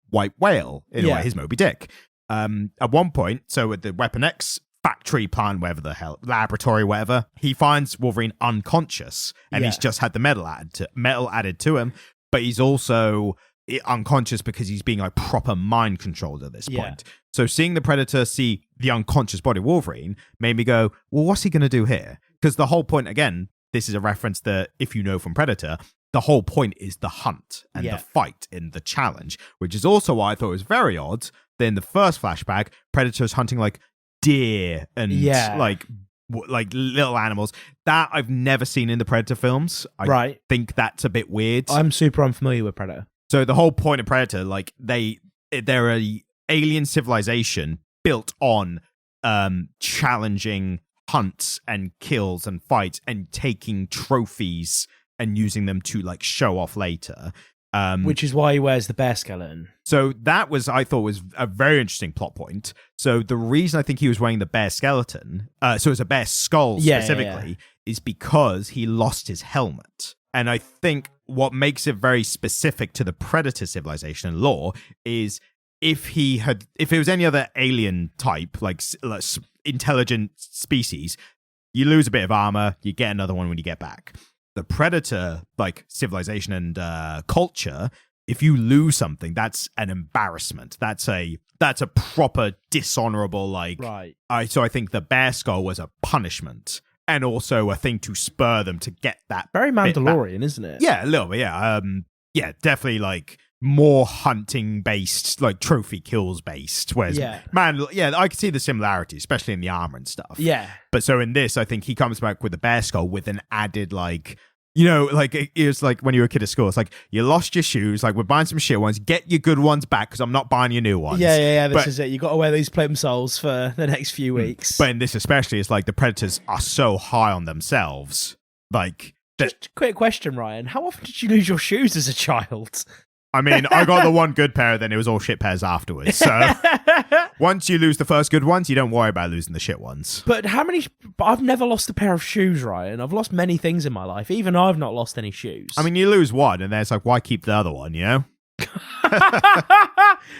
white whale, in a way, his Moby Dick. At one point, so with the Weapon X factory plan, whatever the hell, laboratory, whatever, he finds Wolverine unconscious and he's just had the metal added to him, but he's also unconscious because he's being like proper mind controlled at this point. So seeing the Predator see the unconscious body of Wolverine made me go, well, what's he going to do here? Because the whole point, again, this is a reference that if you know from Predator, the whole point is the hunt and the fight and the challenge, which is also why I thought it was very odd that in the first flashback, Predator's hunting like deer and like little animals that I've never seen in the Predator films. I think that's a bit weird. I'm super unfamiliar with Predator. So the whole point of Predator, like they're a alien civilization built on challenging hunts and kills and fights and taking trophies and using them to like show off later. Which is why he wears the bear skeleton. So that was, I thought, was a very interesting plot point. So the reason I think he was wearing the bear skeleton, so it's a bear skull specifically, is because he lost his helmet. And I think what makes it very specific to the Predator civilization and lore is if it was any other alien type, like intelligent species, you lose a bit of armor, you get another one when you get back. The Predator, like civilization and culture, if you lose something, that's an embarrassment. That's a proper dishonorable, like, right. So I think the bear skull was a punishment and also a thing to spur them to get that. Very Mandalorian, isn't it? Yeah, a little bit. Yeah. Yeah, definitely like more hunting based, like trophy kills based. Whereas, I could see the similarity, especially in the armor and stuff. Yeah. But so in this, I think he comes back with the bear skull with an added, like, you know, like it was like when you were a kid at school. It's like, you lost your shoes. Like, we're buying some shit ones. Get your good ones back because I'm not buying your new ones. Yeah. This is it. You got to wear these plimsolls for the next few weeks. But in this especially, it's like the Predators are so high on themselves. Like, just a quick question, Ryan. How often did you lose your shoes as a child? I mean, I got the one good pair, then it was all shit pairs afterwards. So once you lose the first good ones, you don't worry about losing the shit ones. But I've never lost a pair of shoes, Ryan. I've lost many things in my life. Even I've not lost any shoes. I mean, you lose one, and then it's like, why keep the other one, you know?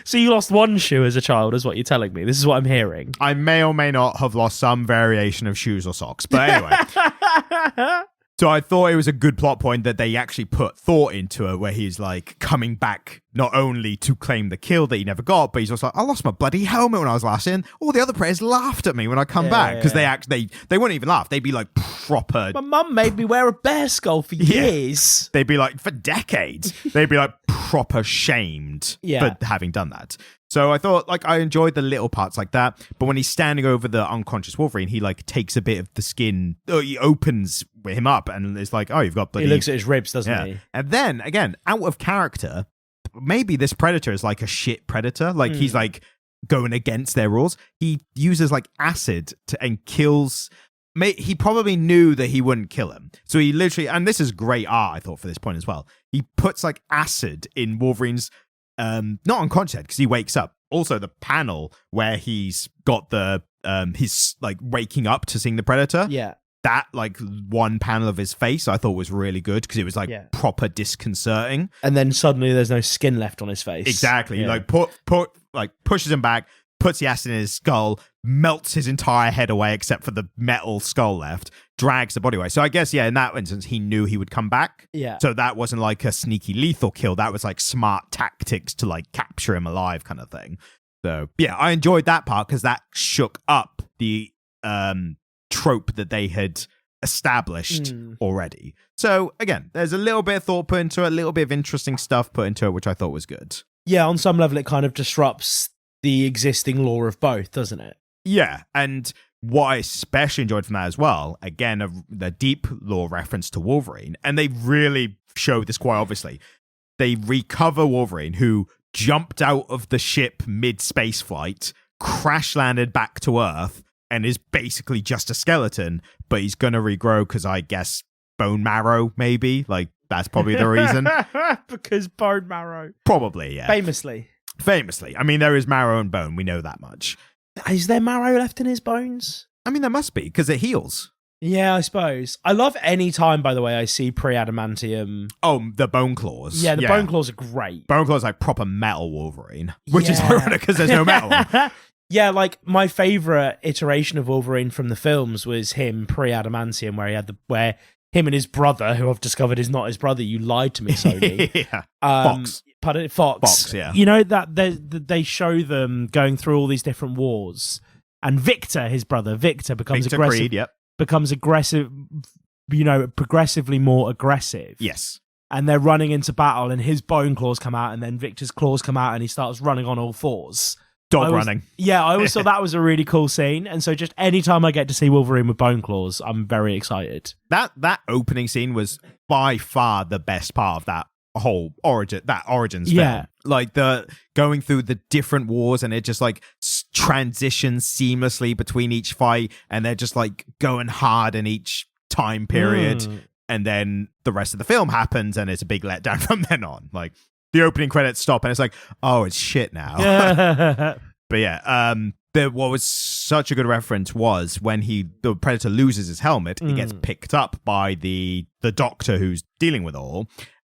So you lost one shoe as a child, is what you're telling me. This is what I'm hearing. I may or may not have lost some variation of shoes or socks. But anyway. So I thought it was a good plot point that they actually put thought into it, where he's like coming back not only to claim the kill that he never got, but he's also like, I lost my bloody helmet when I was last in. All the other players laughed at me when I come back because they wouldn't even laugh. They'd be like proper. My mum made me wear a bear skull for years. They'd be like, for decades. They'd be like proper shamed for having done that. So I thought, like, I enjoyed the little parts like that. But when he's standing over the unconscious Wolverine, he, like, takes a bit of the skin. He opens him up and it's like, oh, you've got bloody... He looks at his ribs, doesn't he? And then, again, out of character, maybe this Predator is like a shit Predator. Like, he's, like, going against their rules. He uses, like, acid and kills... He probably knew that he wouldn't kill him. So he literally... And this is great art, I thought, for this point as well. He puts, like, acid in Wolverine's... not unconscious because he wakes up. Also, the panel where he's got the his like waking up to seeing the Predator. Yeah, that like one panel of his face I thought was really good because it was like proper disconcerting. And then suddenly there's no skin left on his face. Exactly. Yeah. Like pushes him back, puts the acid in his skull, melts his entire head away except for the metal skull left, drags the body away. So I guess, in that instance, he knew he would come back. Yeah. So that wasn't like a sneaky lethal kill. That was like smart tactics to like capture him alive kind of thing. So yeah, I enjoyed that part because that shook up the trope that they had established already. So again, there's a little bit of thought put into it, a little bit of interesting stuff put into it, which I thought was good. Yeah, on some level, it kind of disrupts the existing lore of both, doesn't it? Yeah, and what I especially enjoyed from that as well, again, the deep lore reference to Wolverine, and they really show this quite obviously. They recover Wolverine, who jumped out of the ship mid-space flight, crash landed back to Earth, and is basically just a skeleton, but he's going to regrow because I guess bone marrow, maybe? Like, that's probably the reason. Because bone marrow. Probably, yeah. Famously. I mean, there is marrow and bone. We know that much. Is there marrow left in his bones? I mean, there must be, because it heals. Yeah, I suppose. I love any time, by the way, I see pre-adamantium. Oh, the bone claws. Yeah, the bone claws are great. Bone claws are like proper metal Wolverine, which is ironic because there's no metal. Yeah, like my favorite iteration of Wolverine from the films was him pre-adamantium, where he had where him and his brother, who I've discovered is not his brother. You lied to me, Sony. Yeah. Fox. Pardon, Fox. Fox, yeah. You know that they show them going through all these different wars, and Victor, his brother, becomes aggressive. Creed, yep. Becomes aggressive. You know, progressively more aggressive. Yes. And they're running into battle, and his bone claws come out, and then Victor's claws come out, and he starts running on all fours. Running. Yeah, I always thought that was a really cool scene. And so just anytime I get to see Wolverine with bone claws, I'm very excited. That opening scene was by far the best part of that whole origins film. Yeah. Like the going through the different wars and it just like transitions seamlessly between each fight and they're just like going hard in each time period. And then the rest of the film happens and it's a big letdown from then on. Like the opening credits stop and it's like, oh, it's shit now. But yeah, what was such a good reference was when the Predator loses his helmet, he gets picked up by the doctor who's dealing with all.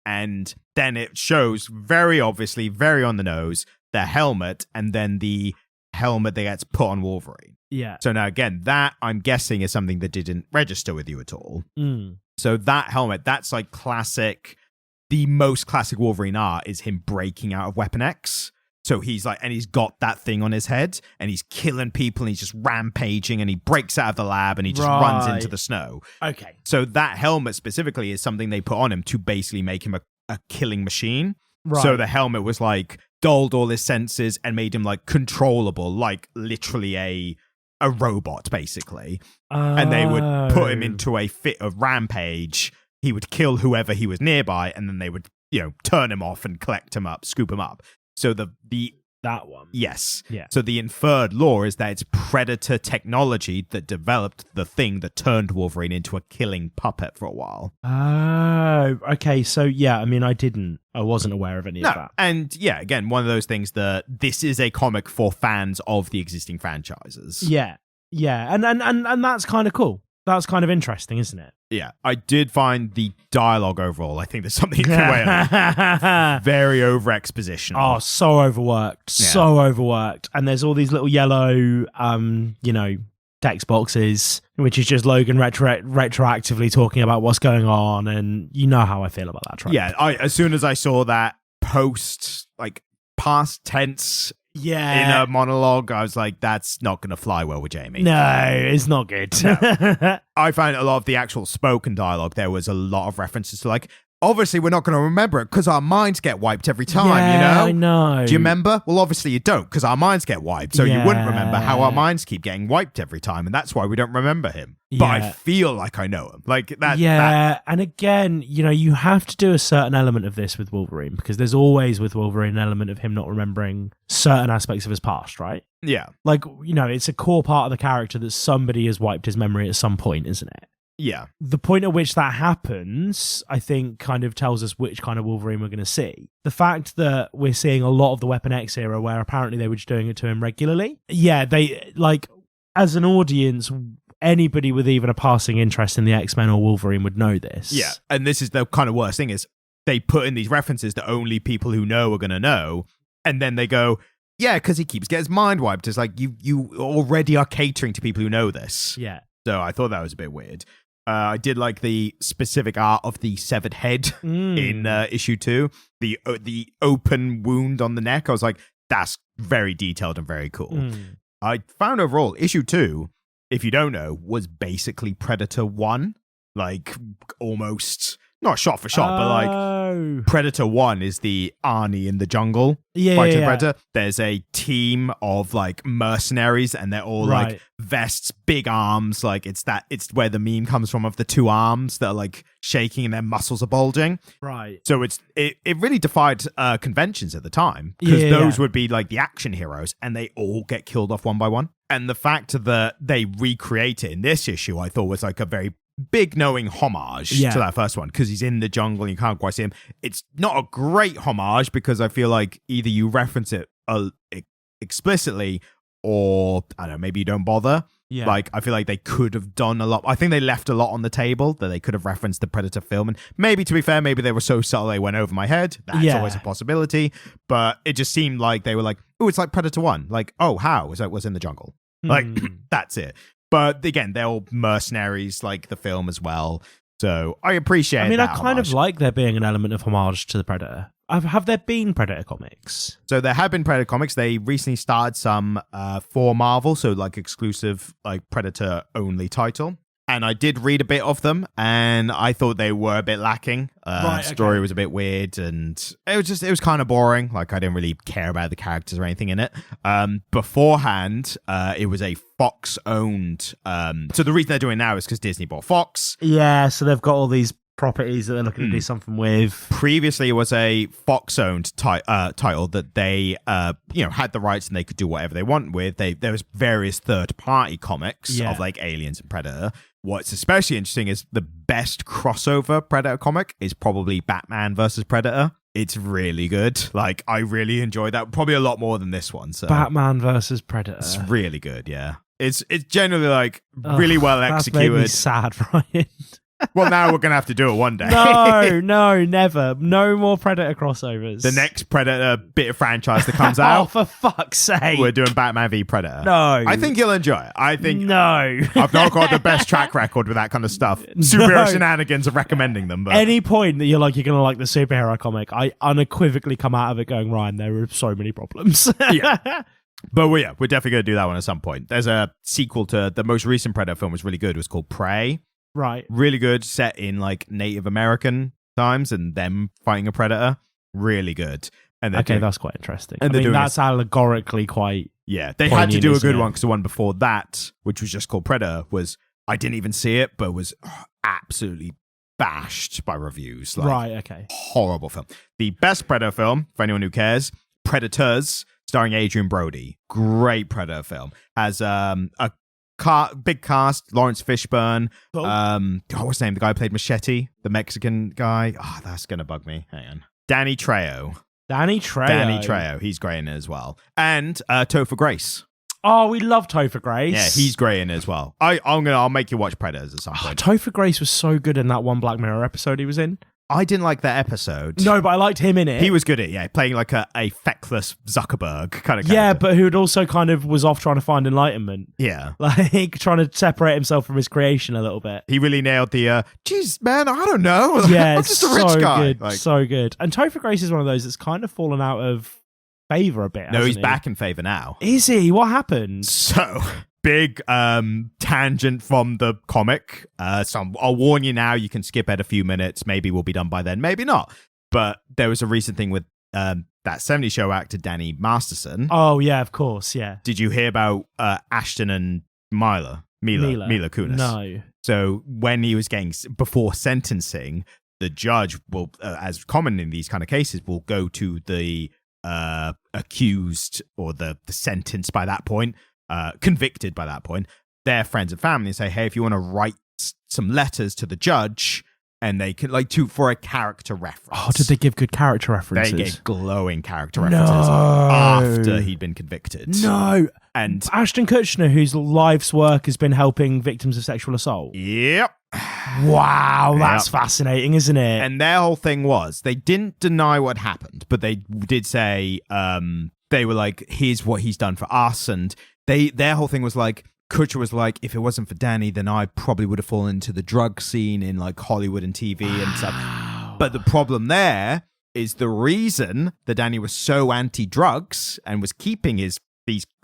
And then it shows very obviously, very on the nose, the helmet and then the helmet that gets put on Wolverine. Yeah. So now again, that I'm guessing is something that didn't register with you at all. Mm. So that helmet, that's like classic. The most classic Wolverine art is him breaking out of Weapon X. So he's like, and he's got that thing on his head and he's killing people and he's just rampaging and he breaks out of the lab and he just runs into the snow. Okay. So that helmet specifically is something they put on him to basically make him a killing machine. Right. So the helmet was like dulled all his senses and made him like controllable, like literally a robot basically. And they would put him into a fit of rampage. He would kill whoever he was nearby and then they would, turn him off and collect him up, scoop him up. So that one. Yes. Yeah. So the inferred lore is that it's Predator technology that developed the thing that turned Wolverine into a killing puppet for a while. Oh, okay. So yeah, I mean, I wasn't aware of any of that. And yeah, again, one of those things that this is a comic for fans of the existing franchises. Yeah. Yeah. And that's kind of cool. That's kind of interesting, isn't it? Yeah, I did find the dialogue overall. I think there's something very over exposition. Oh, so overworked. Yeah. So overworked. And there's all these little yellow, text boxes, which is just Logan retroactively talking about what's going on. And you know how I feel about that trope. Yeah, as soon as I saw that past tense in a monologue, I was like, that's not going to fly well with Jamie. No, it's not good. No. I found a lot of the actual spoken dialogue, there was a lot of references to like, obviously we're not going to remember it because our minds get wiped every time, I know. Do you remember? Well, obviously you don't because our minds get wiped. So you wouldn't remember how our minds keep getting wiped every time. And that's why we don't remember him. But I feel like I know him. Like that. Yeah. And again, you have to do a certain element of this with Wolverine because there's always with Wolverine an element of him not remembering certain aspects of his past, right? Yeah. Like, it's a core part of the character that somebody has wiped his memory at some point, isn't it? Yeah. The point at which that happens, I think, kind of tells us which kind of Wolverine we're going to see. The fact that we're seeing a lot of the Weapon X era where apparently they were just doing it to him regularly. Yeah, they, like, as an audience, anybody with even a passing interest in the X-Men or Wolverine would know this. Yeah, and this is the kind of worst thing is they put in these references that only people who know are going to know, and then they go, yeah, because he keeps getting his mind wiped. It's like, you already are catering to people who know this. Yeah. So I thought that was a bit weird. I did like the specific art of the severed head in issue 2. The open wound on the neck. I was like, that's very detailed and very cool. I found overall, issue 2, if you don't know, was basically Predator 1. Like, almost, not shot for shot, but like, Predator 1 is the Arnie in the jungle fighting Predator. There's a team of, like, mercenaries, and they're all, like, vests, big arms. Like, it's where the meme comes from of the two arms that are, like, shaking and their muscles are bulging. Right. So it really defied conventions at the time, because those would be, like, the action heroes, and they all get killed off one by one. And the fact that they recreate it in this issue, I thought was, like, a very big knowing homage to that first one, because he's in the jungle and you can't quite see him. It's not a great homage because I feel like either you reference it explicitly or, I don't know, maybe you don't bother. Yeah. Like, I feel like they could have done a lot. I think they left a lot on the table that they could have referenced the Predator film. And maybe, to be fair, maybe they were so subtle they went over my head. That's always a possibility. But it just seemed like they were like, oh, it's like Predator 1. Like, oh, how? It was in the jungle. Like, that's it. But again, they're all mercenaries like the film as well. So I appreciate that. I mean, I kind homage. of like there being an element of homage to the Predator. Have there been Predator comics? So there have been Predator comics. They recently started some for Marvel, so like exclusive, like Predator only title. And I did read a bit of them, and I thought they were a bit lacking. Story was a bit weird, and it was kind of boring. Like, I didn't really care about the characters or anything in it. Beforehand, it was a Fox-owned. So the reason they're doing it now is because Disney bought Fox. Yeah, so they've got all these properties that they're looking to do something with. Previously, it was a Fox-owned title that they, had the rights and they could do whatever they want with. There was various third-party comics of like Aliens and Predator. What's especially interesting is the best crossover Predator comic is probably Batman versus Predator. It's really good. Like, I really enjoyed that. Probably a lot more than this one. So Batman versus Predator. It's really good, yeah. It's generally like really well executed. That's made me sad, Ryan. Well, now we're going to have to do it one day. No, never. No more Predator crossovers. The next Predator bit of franchise that comes Oh, out, for fuck's sake. we're doing Batman v Predator. No. I think you'll enjoy it. I think No. I've not got the best track record with that kind of stuff. Superhero shenanigans of recommending them. But Any point that you're like, you're going to like the superhero comic, I unequivocally come out of it going, Ryan, there are so many problems. Yeah. But we're definitely going to do that one at some point. There's a sequel to the most recent Predator film, was really good. It was called Prey. Right. Really good, set in like Native American times and them fighting a predator. Really good. And Okay, that's quite interesting. and I they're mean, doing that's allegorically quite... Yeah, they had to poignant, do a isn't good it? one because the one before that, which was just called Predator, was, I didn't even see it, but was absolutely bashed by reviews. Like, right, okay. horrible film. The best Predator film, for anyone who cares, Predators, starring Adrian Brody. Great Predator film. Has a big cast, Lawrence Fishburne. Cool. What's his name? The guy who played Machete, the Mexican guy. Oh, that's going to bug me. Hang on. Danny Trejo. Danny Trejo. He's great in it as well. And Topher Grace. Oh, we love Topher Grace. Yeah, he's great in it as well. I'll make you watch Predators at some point. Topher Grace was so good in that one Black Mirror episode he was in. I didn't like that episode. No, but I liked him in it. He was good at it, playing like a feckless Zuckerberg kind of character. Yeah, but who'd also kind of was off trying to find enlightenment. Yeah. Like, trying to separate himself from his creation a little bit. He really nailed the, geez, man, I don't know. Yeah, I'm it's just a rich so guy. good. So good. And Topher Grace is one of those that's kind of fallen out of favour a bit. No, he's hasn't he? back in favour now. Is he? What happened? So, big tangent from the comic. So I'll warn you now, you can skip it a few minutes. Maybe we'll be done by then, maybe not. But there was a recent thing with that 70s show actor Danny Masterson. Oh, yeah, of course, yeah. Did you hear about Ashton and Mila Kunis? No. So when he was before sentencing, the judge will, as common in these kind of cases, will go to the accused or the sentenced by that point, convicted by that point, their friends and family, and say, hey, if you want to write some letters to the judge, and they can for a character reference. Oh, did they give good character references? They gave glowing character references after he'd been convicted. No. And Ashton Kutcher, whose life's work has been helping victims of sexual assault. Yep. Wow, that's fascinating, isn't it? And their whole thing was, they didn't deny what happened, but they did say, they were like, here's what he's done for us. And their whole thing was like, Kutcher was like, if it wasn't for Danny, then I probably would have fallen into the drug scene in like Hollywood and TV and stuff. But the problem there is the reason that Danny was so anti-drugs and was keeping these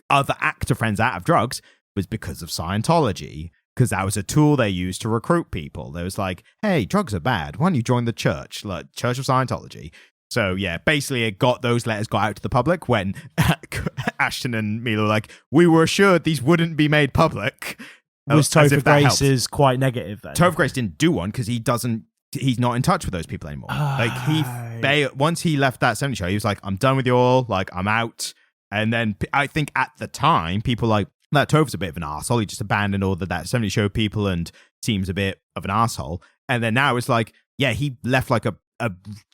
other actor friends out of drugs was because of Scientology. Because that was a tool they used to recruit people. They was like, hey, drugs are bad. Why don't you join the church, like Church of Scientology? So yeah, basically those letters got out to the public when Ashton and Mila were like, we were assured these wouldn't be made public. Was Topher Grace is quite negative then? Topher Grace didn't do one because he's not in touch with those people anymore. Like once he left that 70 show, he was like, I'm done with you all, like I'm out. And then I think at the time, people like, that Topher's a bit of an arsehole. He just abandoned all that 70 show people and seems a bit of an arsehole. And then now it's like, yeah, he left like a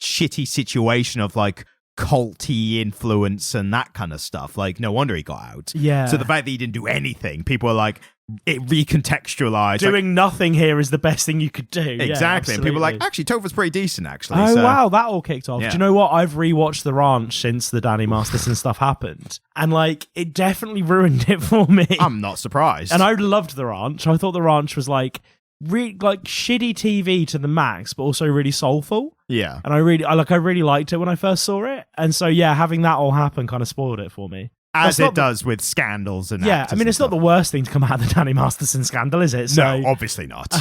shitty situation of like culty influence and that kind of stuff. Like, no wonder he got out. Yeah. So the fact that he didn't do anything, people are like, it recontextualized. Doing nothing here is the best thing you could do. Exactly. Yeah, and people are like, actually, Topher's pretty decent, actually. Oh, so, wow, that all kicked off. Yeah. Do you know what? I've rewatched The Ranch since the Danny Masterson stuff happened. And like, it definitely ruined it for me. I'm not surprised. And I loved The Ranch. I thought The Ranch was like shitty TV to the max, but also really soulful. Yeah. And I really liked it when I first saw it. And so, yeah, having that all happen kind of spoiled it for me. As it does with scandals and yeah, I mean, it's not the worst thing to come out of the Danny Masterson scandal, is it? So, no, obviously not.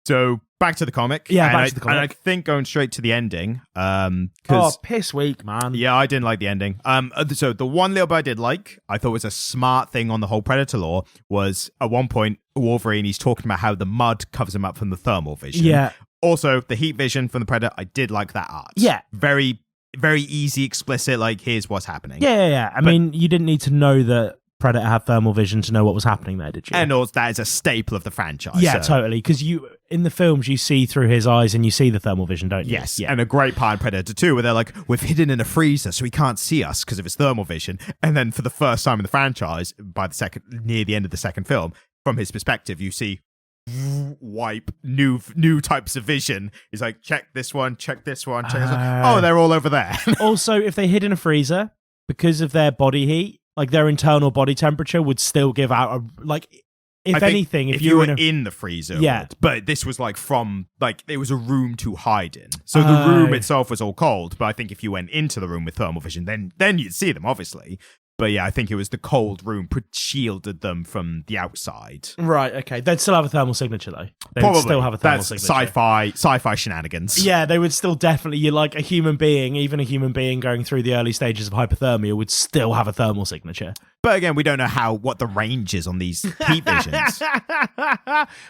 So back to the comic. Yeah, back to the comic. And I think going straight to the ending. Piss week, man. Yeah, I didn't like the ending. So the one little bit I did like, I thought was a smart thing on the whole Predator lore, was at one point Wolverine, he's talking about how the mud covers him up from the thermal vision. Yeah. Also, the heat vision from the Predator, I did like that art. Yeah. Very, very easy, explicit, like, here's what's happening. Yeah. I mean, you didn't need to know that Predator had thermal vision to know what was happening there, did you? And also, that is a staple of the franchise. Yeah, totally. Because in the films, you see through his eyes and you see the thermal vision, don't you? Yes, yeah. And a great part in Predator 2 where they're like, we've hidden in a freezer so he can't see us because of his thermal vision. And then for the first time in the franchise, near the end of the second film, from his perspective, you see wipe new types of vision. He's like, check this one, check this one, check this one. Oh, they're all over there. Also, if they hid in a freezer, because of their body heat, like their internal body temperature would still give out a, like, if anything, if you were in the freezer, yeah. But this was like it was a room to hide in. So the room itself was all cold. But I think if you went into the room with thermal vision, then you'd see them, obviously. But yeah, I think it was the cold room shielded them from the outside. Right, okay. They'd still have a thermal signature, though. They Probably. would still have a thermal That's signature. sci-fi shenanigans. Yeah, they would still definitely, you're like a human being, even a human being going through the early stages of hypothermia would still have a thermal signature. But again, we don't know what the range is on these heat visions.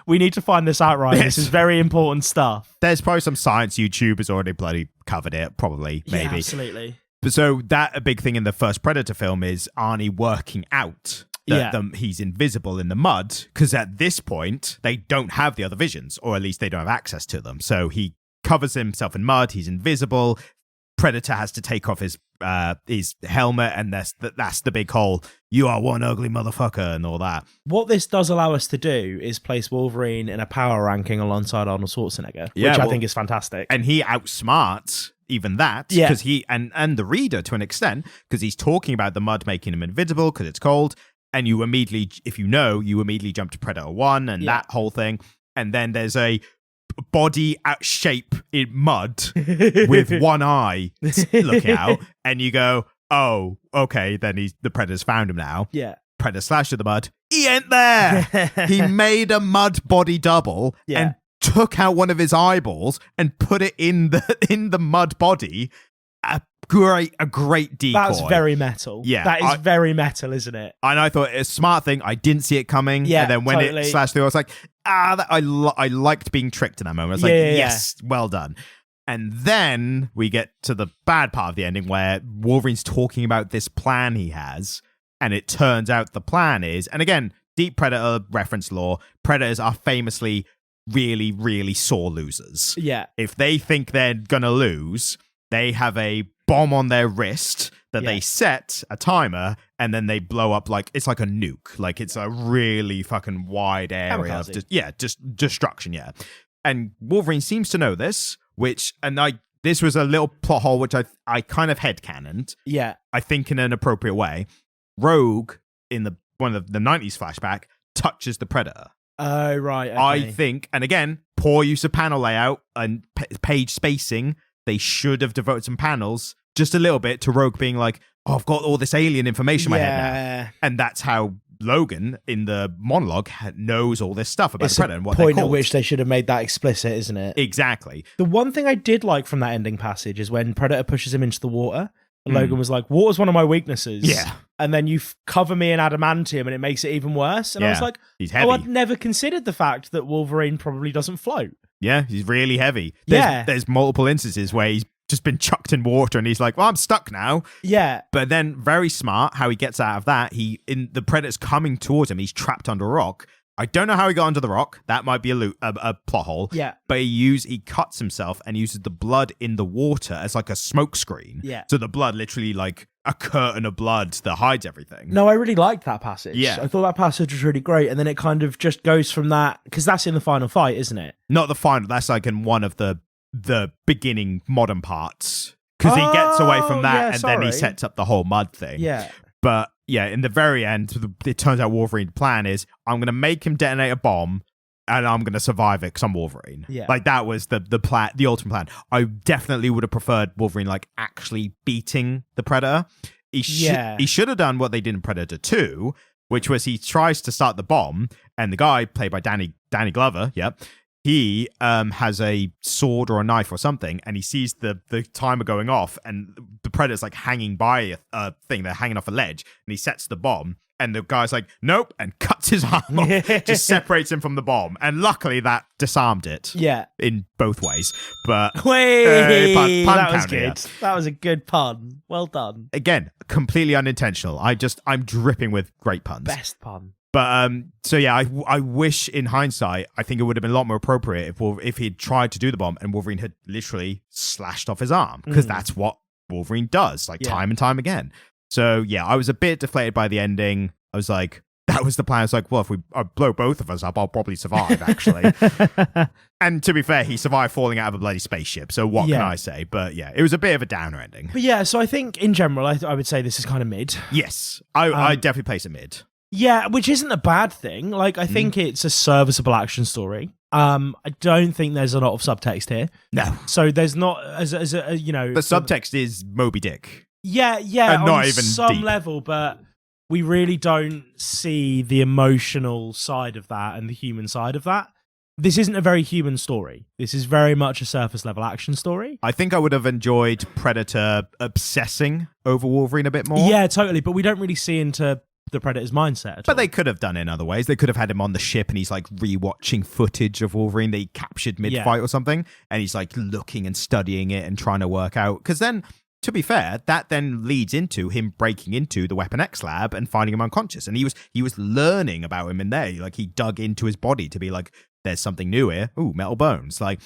We need to find this out, Ryan. This is very important stuff. There's probably some science YouTube has already bloody covered it, probably, maybe. Yeah, absolutely. So a big thing in the first Predator film is Arnie working out that he's invisible in the mud, because at this point, they don't have the other visions, or at least they don't have access to them. So he covers himself in mud, he's invisible. Predator has to take off his helmet, and that's the big whole, you are one ugly motherfucker, and all that. What this does allow us to do is place Wolverine in a power ranking alongside Arnold Schwarzenegger, which I think is fantastic. And he outsmarts even that, because he and the reader to an extent, because he's talking about the mud making him invisible because it's cold, and you immediately jump to Predator 1 and that whole thing, and then there's a body out shape in mud with one eye looking out, and you go, oh, okay, then the Predator's found him now. Yeah. Predator slashed to the mud. He ain't there. He made a mud body double and took out one of his eyeballs and put it in the mud body. A great decoy. That's very metal. Yeah, that is very metal, isn't it? And I thought it's a smart thing. I didn't see it coming. Yeah, and then when it slashed through, I was like, I liked being tricked in that moment. I was like, yes, well done. And then we get to the bad part of the ending where Wolverine's talking about this plan he has, and it turns out the plan is, and again, deep Predator reference lore, Predators are famously really, really sore losers. Yeah. If they think they're gonna lose, they have a bomb on their wrist that they set a timer, and then they blow up like it's like a nuke. Like it's a really fucking wide area of just destruction. Yeah. And Wolverine seems to know this, this was a little plot hole which I kind of headcanoned. Yeah. I think in an appropriate way. Rogue in one of the 90s flashback touches the Predator. Oh, right. Okay. I think, and again, poor use of panel layout and page spacing. They should have devoted some panels, just a little bit, to Rogue being like, oh, I've got all this alien information in my head now. And that's how Logan, in the monologue, knows all this stuff about the Predator and what they're called. Point at which they should have made that explicit, isn't it? Exactly. The one thing I did like from that ending passage is when Predator pushes him into the water, and Logan was like, water's one of my weaknesses. Yeah. And then you cover me in adamantium and it makes it even worse. And I was like, he's heavy. I'd never considered the fact that Wolverine probably doesn't float. Yeah, he's really heavy. There's multiple instances where he's just been chucked in water and he's like, well, I'm stuck now. Yeah. But then very smart how he gets out of that. The Predator's coming towards him. He's trapped under a rock. I don't know how he got under the rock. That might be a plot hole. Yeah. But he cuts himself and uses the blood in the water as like a smoke screen. Yeah. So the blood literally like a curtain of blood that hides everything. No, I really liked that passage. Yeah. I thought that passage was really great. And then it kind of just goes from that, because that's in the final fight, isn't it? Not the final. That's like in one of the beginning modern parts. Because he gets away from that then he sets up the whole mud thing. Yeah. But yeah, in the very end, it turns out Wolverine's plan is, I'm going to make him detonate a bomb and I'm going to survive it because I'm Wolverine. Yeah. Like that was the plan, the ultimate plan. I definitely would have preferred Wolverine like actually beating the Predator. He should have done what they did in Predator 2, which was he tries to start the bomb, and the guy played by Danny Glover, he has a sword or a knife or something, and he sees the timer going off, and the Predator's like hanging by a thing. They're hanging off a ledge, and he sets the bomb, and the guy's like, nope, and cuts his arm off, just separates him from the bomb. And luckily that disarmed it. Yeah. In both ways. But pun that was good. Here. That was a good pun. Well done. Again, completely unintentional. I'm dripping with great puns. Best pun. But so yeah, I wish in hindsight, I think it would have been a lot more appropriate if he'd tried to do the bomb and Wolverine had literally slashed off his arm, because that's what Wolverine does, time and time again. So yeah, I was a bit deflated by the ending. I was like, that was the plan. It's like, well, if I blow both of us up, I'll probably survive, actually. And to be fair, he survived falling out of a bloody spaceship. So what can I say? But yeah, it was a bit of a downer ending. But yeah, so I think in general, I would say this is kind of mid. Yes, I definitely place it mid. Yeah, which isn't a bad thing. Like, I think it's a serviceable action story. I don't think there's a lot of subtext here. No. So there's not, as a, you know... The subtext is Moby Dick. Yeah, and not on even some deep. level, but we really don't see the emotional side of that and the human side of that. This isn't a very human story. This is very much a surface level action story. I think I would have enjoyed Predator obsessing over Wolverine a bit more. Yeah, totally. But we don't really see into the Predator's mindset. But they could have done it in other ways. They could have had him on the ship and he's like rewatching footage of Wolverine that he captured mid-fight or something. And he's like looking and studying it and trying to work out. Because then, to be fair, that then leads into him breaking into the Weapon X lab and finding him unconscious. And he was learning about him in there. Like, he dug into his body to be like, there's something new here. Ooh, metal bones. Like,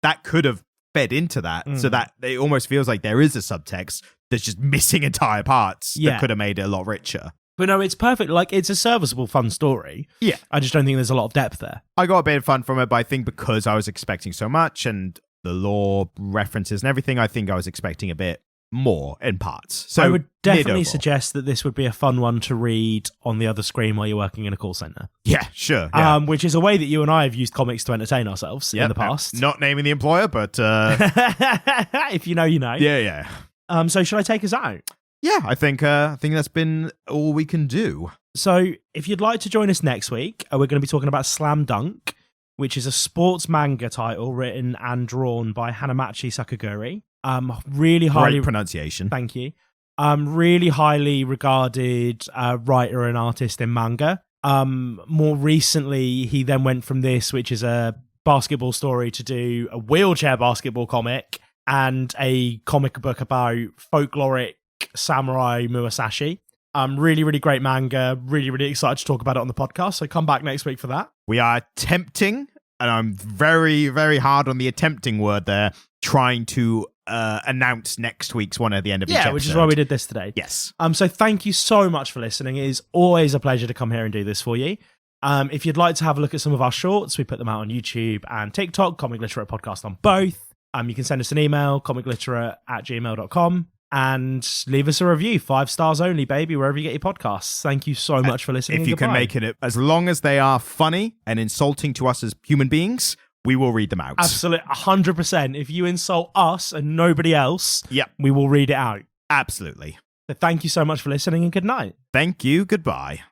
that could have fed into that. So that it almost feels like there is a subtext that's just missing entire parts that could have made it a lot richer. But no, it's perfect. Like, it's a serviceable, fun story. Yeah. I just don't think there's a lot of depth there. I got a bit of fun from it, but I think because I was expecting so much and the lore references and everything, I think I was expecting a bit more in parts. So I would definitely mid-overall. suggest that this would be a fun one to read on the other screen while you're working in a call center. Yeah, sure. Yeah. Which is a way that you and I have used comics to entertain ourselves in the past. Not naming the employer, but if you know, you know. yeah. So should I take us out? Yeah, I think that's been all we can do. So if you'd like to join us next week, we're going to be talking about Slam Dunk, which is a sports manga title written and drawn by Hanamachi Sakaguri. Really highly... Great pronunciation. Thank you. Really highly regarded writer and artist in manga. More recently, he then went from this, which is a basketball story, to do a wheelchair basketball comic and a comic book about folkloric samurai Musashi. Really, really great manga. Really, really excited to talk about it on the podcast. So come back next week for that. We are attempting, and I'm very, very hard on the attempting word there, trying to announce next week's one at the end of each episode. Yeah, which is why we did this today. Yes. So thank you so much for listening. It is always a pleasure to come here and do this for you. If you'd like to have a look at some of our shorts, we put them out on YouTube and TikTok, Comic Literate Podcast on both. You can send us an email, comicliterate@gmail.com. And leave us a review, 5 stars only, baby, wherever you get your podcasts. Thank you so much for listening. If you can make it, as long as they are funny and insulting to us as human beings, we will read them out. Absolutely, 100%. If you insult us and nobody else, we will read it out. Absolutely. So thank you so much for listening and good night. Thank you. Goodbye.